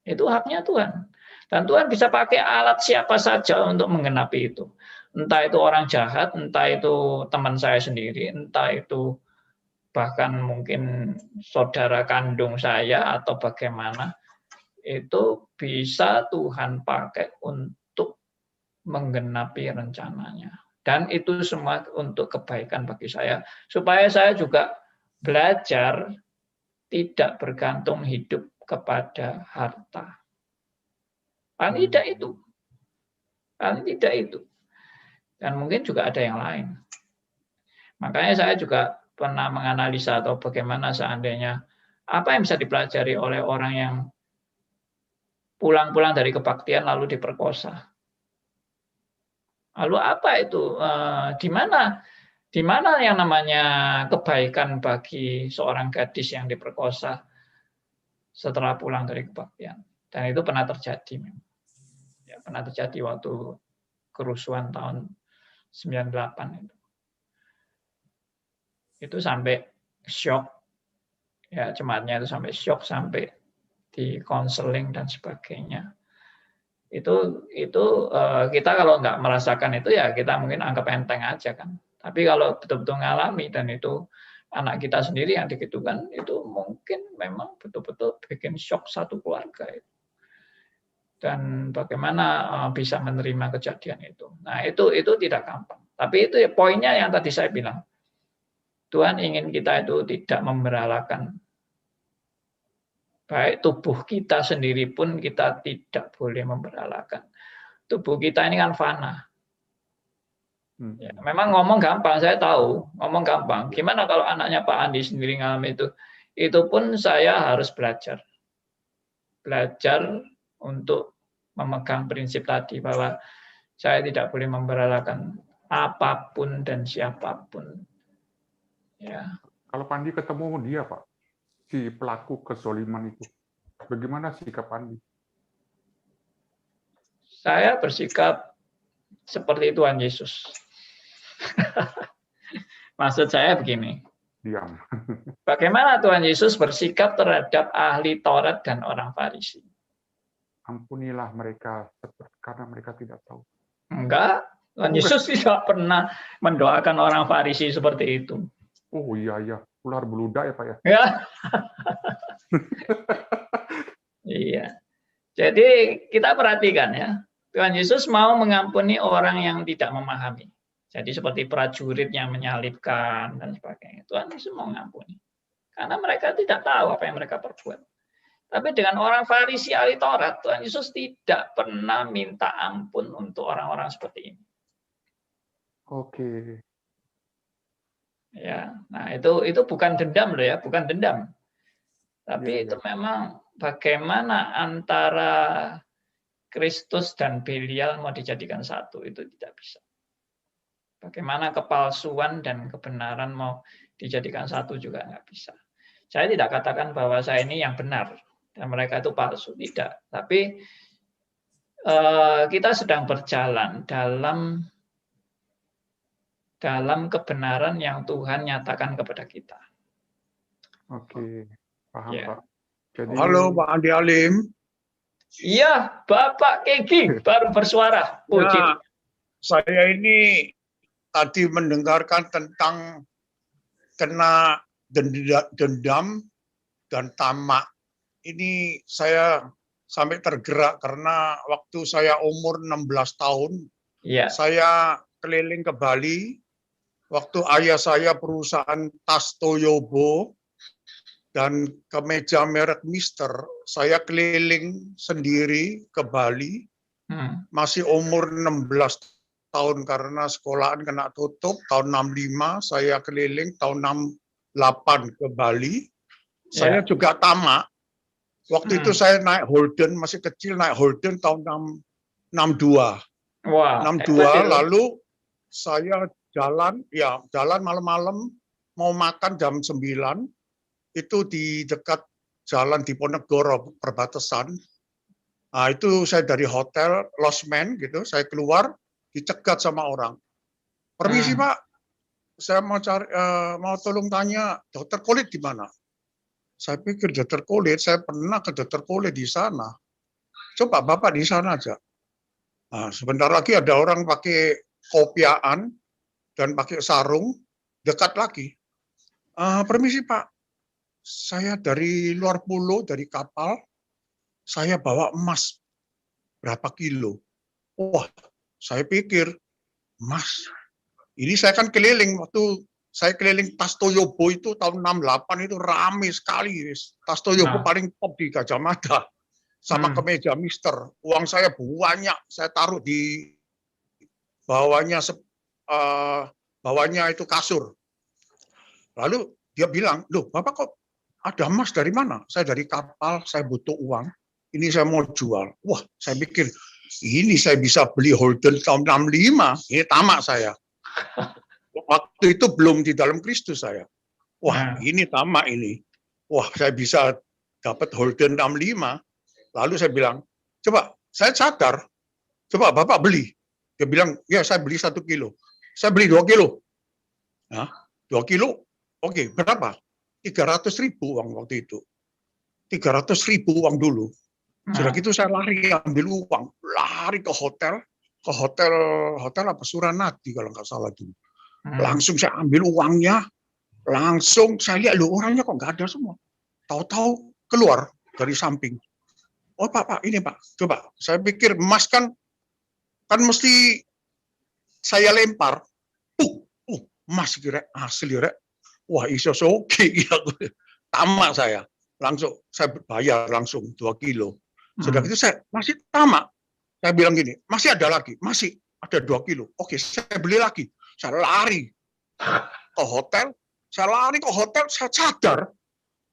Itu haknya Tuhan. Dan Tuhan bisa pakai alat siapa saja untuk menggenapi itu. Entah itu orang jahat, entah itu teman saya sendiri, entah itu bahkan mungkin saudara kandung saya atau bagaimana. Itu bisa Tuhan pakai untuk menggenapi rencananya. Dan itu semua untuk kebaikan bagi saya. Supaya saya juga belajar tidak bergantung hidup kepada harta. Paling tidak itu. Paling tidak itu. Dan mungkin juga ada yang lain. Makanya saya juga pernah menganalisa atau bagaimana seandainya apa yang bisa dipelajari oleh orang yang pulang-pulang dari kebaktian lalu diperkosa. Lalu apa itu? Di mana yang namanya kebaikan bagi seorang gadis yang diperkosa setelah pulang dari kebaktian? Dan itu pernah terjadi. Ya, pernah terjadi waktu kerusuhan tahun 98 itu. Itu sampai shock. Ya, jemaatnya itu sampai shock, sampai di konseling dan sebagainya. Itu kita kalau nggak merasakan itu ya kita mungkin anggap enteng aja kan. Tapi kalau betul-betul ngalami dan itu anak kita sendiri yang digitukan, itu mungkin memang betul-betul bikin shock satu keluarga itu. Dan bagaimana bisa menerima kejadian itu. Nah itu tidak gampang. Tapi itu ya poinnya yang tadi saya bilang. Tuhan ingin kita itu tidak memberalakan. Baik tubuh kita sendiri pun kita tidak boleh memberalakan. Tubuh kita ini kan fana. Ya, memang ngomong gampang, saya tahu. Ngomong gampang. Gimana kalau anaknya Pak Andi sendiri ngalamin itu? Itu pun saya harus belajar. Belajar untuk memegang prinsip tadi bahwa saya tidak boleh memberalakan apapun dan siapapun. Ya. Kalau Pandi ketemu dia, Pak, si pelaku kezoliman itu, bagaimana sikap Pandi? Saya bersikap seperti Tuhan Yesus. Maksud saya begini. Diam. Bagaimana Tuhan Yesus bersikap terhadap ahli Taurat dan orang Farisi? Ampunilah mereka karena mereka tidak tahu. Enggak, Tuhan Yesus tidak pernah mendoakan orang Farisi seperti itu. Oh iya, ular beludak ya Pak ya? Ya. Iya. Jadi kita perhatikan ya, Tuhan Yesus mau mengampuni orang yang tidak memahami. Jadi seperti prajurit yang menyalibkan dan sebagainya. Tuhan Yesus mau mengampuni. Karena mereka tidak tahu apa yang mereka perbuat. Tapi dengan orang Farisi ahli Taurat, Tuhan Yesus tidak pernah minta ampun untuk orang-orang seperti ini. Oke. Ya, nah itu bukan dendam loh ya, bukan dendam. Tapi itu memang bagaimana antara Kristus dan Belial mau dijadikan satu, itu tidak bisa. Bagaimana kepalsuan dan kebenaran mau dijadikan satu juga nggak bisa. Saya tidak katakan bahwa saya ini yang benar dan mereka itu palsu, tidak. Tapi kita sedang berjalan dalam kebenaran yang Tuhan nyatakan kepada kita. Oke, paham ya. Pak. Jadi... Halo Pak Andi Alim. Iya, Bapak Kegi baru bersuara. Ya, saya ini tadi mendengarkan tentang kena dendam dan tamak. Ini saya sampai tergerak karena waktu saya umur 16 tahun, saya keliling ke Bali. Waktu ayah saya perusahaan tas Toyobo dan kemeja merek Mister, saya keliling sendiri ke Bali. Masih umur 16 tahun karena sekolahan kena tutup tahun 65, saya keliling tahun 68 ke Bali. Saya juga tamak. Waktu itu saya naik Holden, masih kecil naik Holden tahun 62. 62, lalu saya jalan malam-malam mau makan jam 9, itu di dekat jalan Diponegoro perbatasan. Nah, itu saya dari hotel losmen gitu, saya keluar dicegat sama orang. Permisi Pak, saya mau cari, mau tolong tanya dokter kulit di mana? Saya pikir dokter kulit, saya pernah ke dokter kulit di sana. Coba Bapak di sana aja. Nah, sebentar lagi ada orang pakai kopiaan dan pakai sarung, dekat lagi. Permisi Pak, saya dari luar pulau, dari kapal, saya bawa emas berapa kilo. Wah, saya pikir, emas, ini saya kan keliling, waktu saya keliling tas Toyobo itu tahun 68 itu rame sekali. Tas Toyobo paling top di Gajah Mada. Sama kemeja Mister. Uang saya banyak, saya taruh di bawahnya itu kasur. Lalu dia bilang, loh Bapak kok ada emas dari mana? Saya dari kapal, saya butuh uang. Ini saya mau jual. Wah, saya pikir, ini saya bisa beli Holden tahun 65. Ini tamak saya. Waktu itu belum di dalam Kristus saya. Wah, ini tamak ini. Wah, saya bisa dapat Holden 65. Lalu saya bilang, coba, saya sadar. Coba Bapak beli. Dia bilang, ya saya beli 1 kilo. Saya beli 2 kilo. Nah, 2 kilo, oke, berapa? 300.000 uang waktu itu. 300.000 uang dulu. Sudah gitu saya lari ambil uang. Lari ke hotel apa, Suranadi kalau nggak salah dulu. Langsung saya ambil uangnya. Langsung saya lihat, loh orangnya kok nggak ada semua. Tahu-tahu keluar dari samping. Oh Pak, ini Pak, coba. Saya pikir emas kan mesti saya lempar. Emas kira asli rek. Wah iso soge tamak saya. Langsung saya bayar langsung 2 kilo. Sudah itu saya masih tamak. Saya bilang gini, masih ada lagi, masih ada 2 kilo. Oke, saya beli lagi. Saya lari ke hotel. Saya sadar,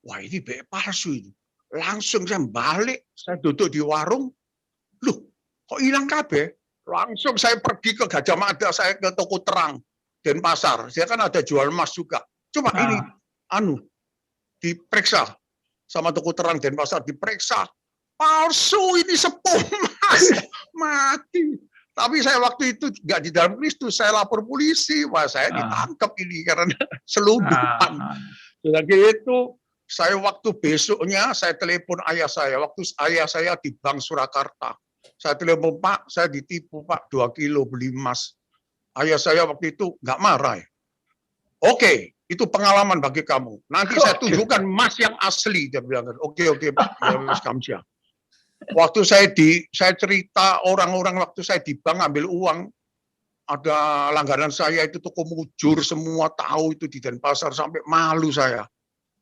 wah ini BE palsu ini. Langsung saya balik, saya duduk di warung. Loh, kok hilang kabeh? Langsung saya pergi ke Gajah Mada, saya ke toko terang Denpasar. Saya kan ada jual emas juga. Coba ini diperiksa sama toko terang Denpasar, diperiksa. Palsu ini sepuh emas. Mati. Tapi saya waktu itu nggak di dalam Kristus, saya lapor polisi. Wah, saya ditangkap ini karena selundupan. Sudah gitu, saya waktu besoknya saya telepon ayah saya. Waktu ayah saya di Bank Surakarta. Saya telepon, Pak, saya ditipu Pak 2 kilo beli emas. Ayah saya waktu itu nggak marah. Oke, itu pengalaman bagi kamu. Nanti saya tunjukkan emas yang asli. Dia bilang, oke Pak, ya Mas Kamsia. Waktu saya cerita orang-orang waktu saya di bank ambil uang, ada langganan saya itu toko mujur, semua tahu itu di Denpasar, sampai malu saya.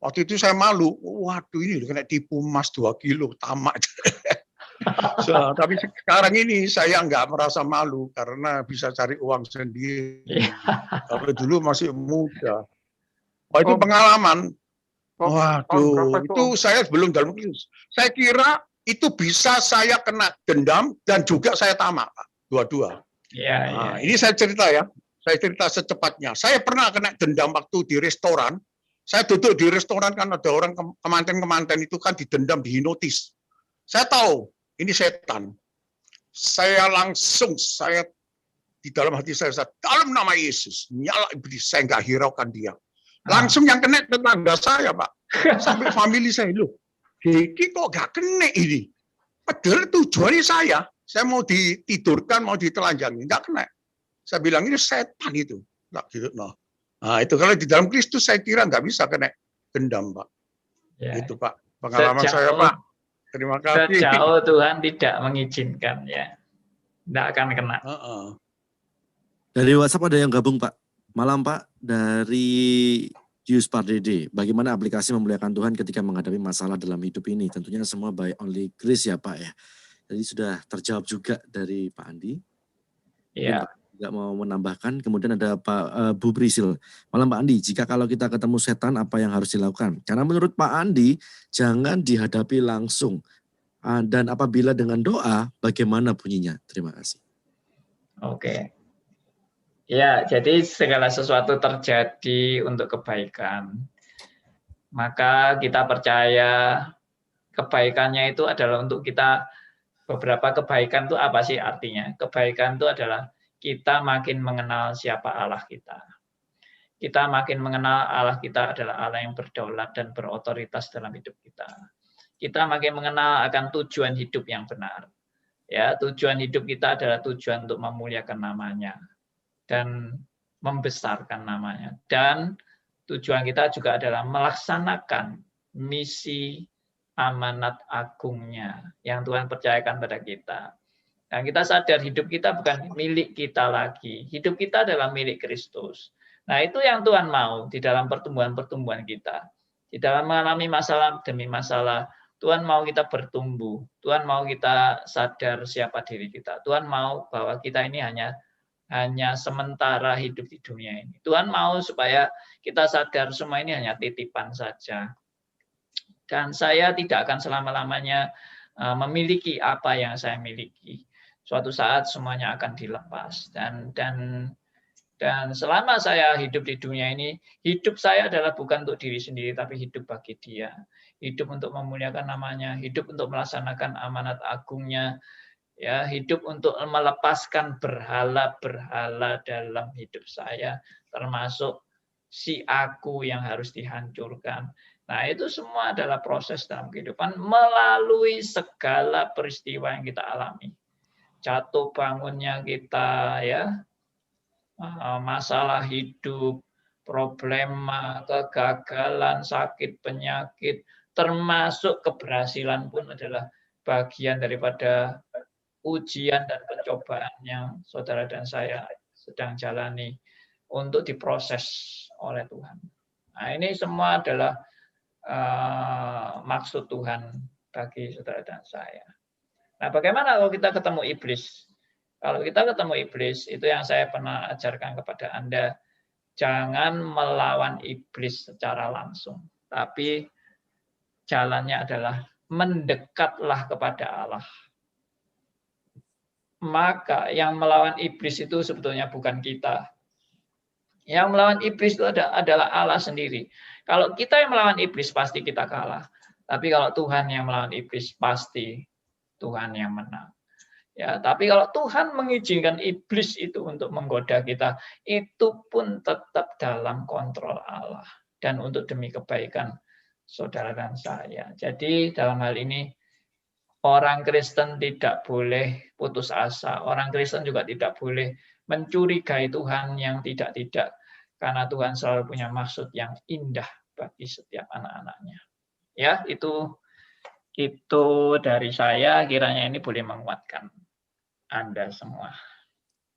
Waktu itu saya malu, waduh ini kena tipu emas 2 kilo, tamak. Tapi sekarang ini saya nggak merasa malu karena bisa cari uang sendiri. Kalau dulu masih muda. Wah, itu pengalaman. Waduh, itu saya belum dalam Kristus. Saya kira itu bisa saya kena dendam dan juga saya tamak, dua-dua. Ini saya cerita ya. Saya cerita secepatnya. Saya pernah kena dendam waktu di restoran. Saya duduk di restoran kan ada orang kemanten-kemanten itu kan didendam, dihipnotis. Saya tahu ini setan. Saya di dalam hati saya dalam nama Yesus nyala iblis, saya nggak hiraukan dia. Langsung yang kena tetangga saya Pak, sampai famili saya loh. Diki kok nggak kena ini? Padahal tujuannya saya mau ditidurkan, mau ditelanjangi, nggak kena. Saya bilang ini setan itu. Nah, gitu, nah itu kalau di dalam Kristus saya kira nggak bisa kena dendam, Pak. Ya. Itu Pak pengalaman saya, Pak. Terima kasih. Sejauh Tuhan tidak mengizinkan, ya, tidak akan kena. Dari WhatsApp ada yang gabung, Pak. Malam, Pak. Dari Dius Pardede. Bagaimana aplikasi memuliakan Tuhan ketika menghadapi masalah dalam hidup ini? Tentunya semua by only grace ya, Pak ya. Jadi sudah terjawab juga dari Pak Andi. Iya. Pak juga mau menambahkan. Kemudian ada Pak Bu Prisil. Malam Pak Andi, jika kalau kita ketemu setan apa yang harus dilakukan? Karena menurut Pak Andi jangan dihadapi langsung. Dan apabila dengan doa, bagaimana bunyinya? Terima kasih. Oke. Ya, jadi segala sesuatu terjadi untuk kebaikan. Maka kita percaya kebaikannya itu adalah untuk kita. Beberapa kebaikan itu apa sih artinya? Kebaikan itu adalah kita makin mengenal siapa Allah kita. Kita makin mengenal Allah kita adalah Allah yang berdaulat dan berotoritas dalam hidup kita. Kita makin mengenal akan tujuan hidup yang benar. Ya, tujuan hidup kita adalah tujuan untuk memuliakan namanya dan membesarkan namanya. Dan tujuan kita juga adalah melaksanakan misi amanat agungnya yang Tuhan percayakan pada kita. Dan kita sadar hidup kita bukan milik kita lagi. Hidup kita adalah milik Kristus. Nah, itu yang Tuhan mau di dalam pertumbuhan-pertumbuhan kita. Di dalam mengalami masalah demi masalah, Tuhan mau kita bertumbuh. Tuhan mau kita sadar siapa diri kita. Tuhan mau bahwa kita ini hanya sementara hidup di dunia ini. Tuhan mau supaya kita sadar semua ini hanya titipan saja. Dan saya tidak akan selama-lamanya memiliki apa yang saya miliki. Suatu saat semuanya akan dilepas. Dan selama saya hidup di dunia ini, hidup saya adalah bukan untuk diri sendiri, tapi hidup bagi Dia. Hidup untuk memuliakan namanya, hidup untuk melaksanakan amanat agungnya, ya, hidup untuk melepaskan berhala-berhala dalam hidup saya, termasuk si aku yang harus dihancurkan. Nah, itu semua adalah proses dalam kehidupan melalui segala peristiwa yang kita alami. Jatuh bangunnya kita, ya, masalah hidup, problema, kegagalan, sakit, penyakit, termasuk keberhasilan pun adalah bagian daripada ujian dan pencobaan yang saudara dan saya sedang jalani untuk diproses oleh Tuhan. Nah, ini semua adalah maksud Tuhan bagi saudara dan saya. Nah, bagaimana kalau kita ketemu iblis? Kalau kita ketemu iblis, itu yang saya pernah ajarkan kepada Anda, jangan melawan iblis secara langsung, tapi jalannya adalah mendekatlah kepada Allah. Maka yang melawan iblis itu sebetulnya bukan kita. Yang melawan iblis itu adalah Allah sendiri. Kalau kita yang melawan iblis, pasti kita kalah. Tapi kalau Tuhan yang melawan iblis, pasti Tuhan yang menang. Ya, tapi kalau Tuhan mengizinkan iblis itu untuk menggoda kita, itu pun tetap dalam kontrol Allah. Dan untuk demi kebaikan saudara dan saya. Jadi dalam hal ini, orang Kristen tidak boleh putus asa. Orang Kristen juga tidak boleh mencurigai Tuhan yang tidak-tidak. Karena Tuhan selalu punya maksud yang indah bagi setiap anak-anaknya. Ya, itu dari saya, kiranya ini boleh menguatkan Anda semua.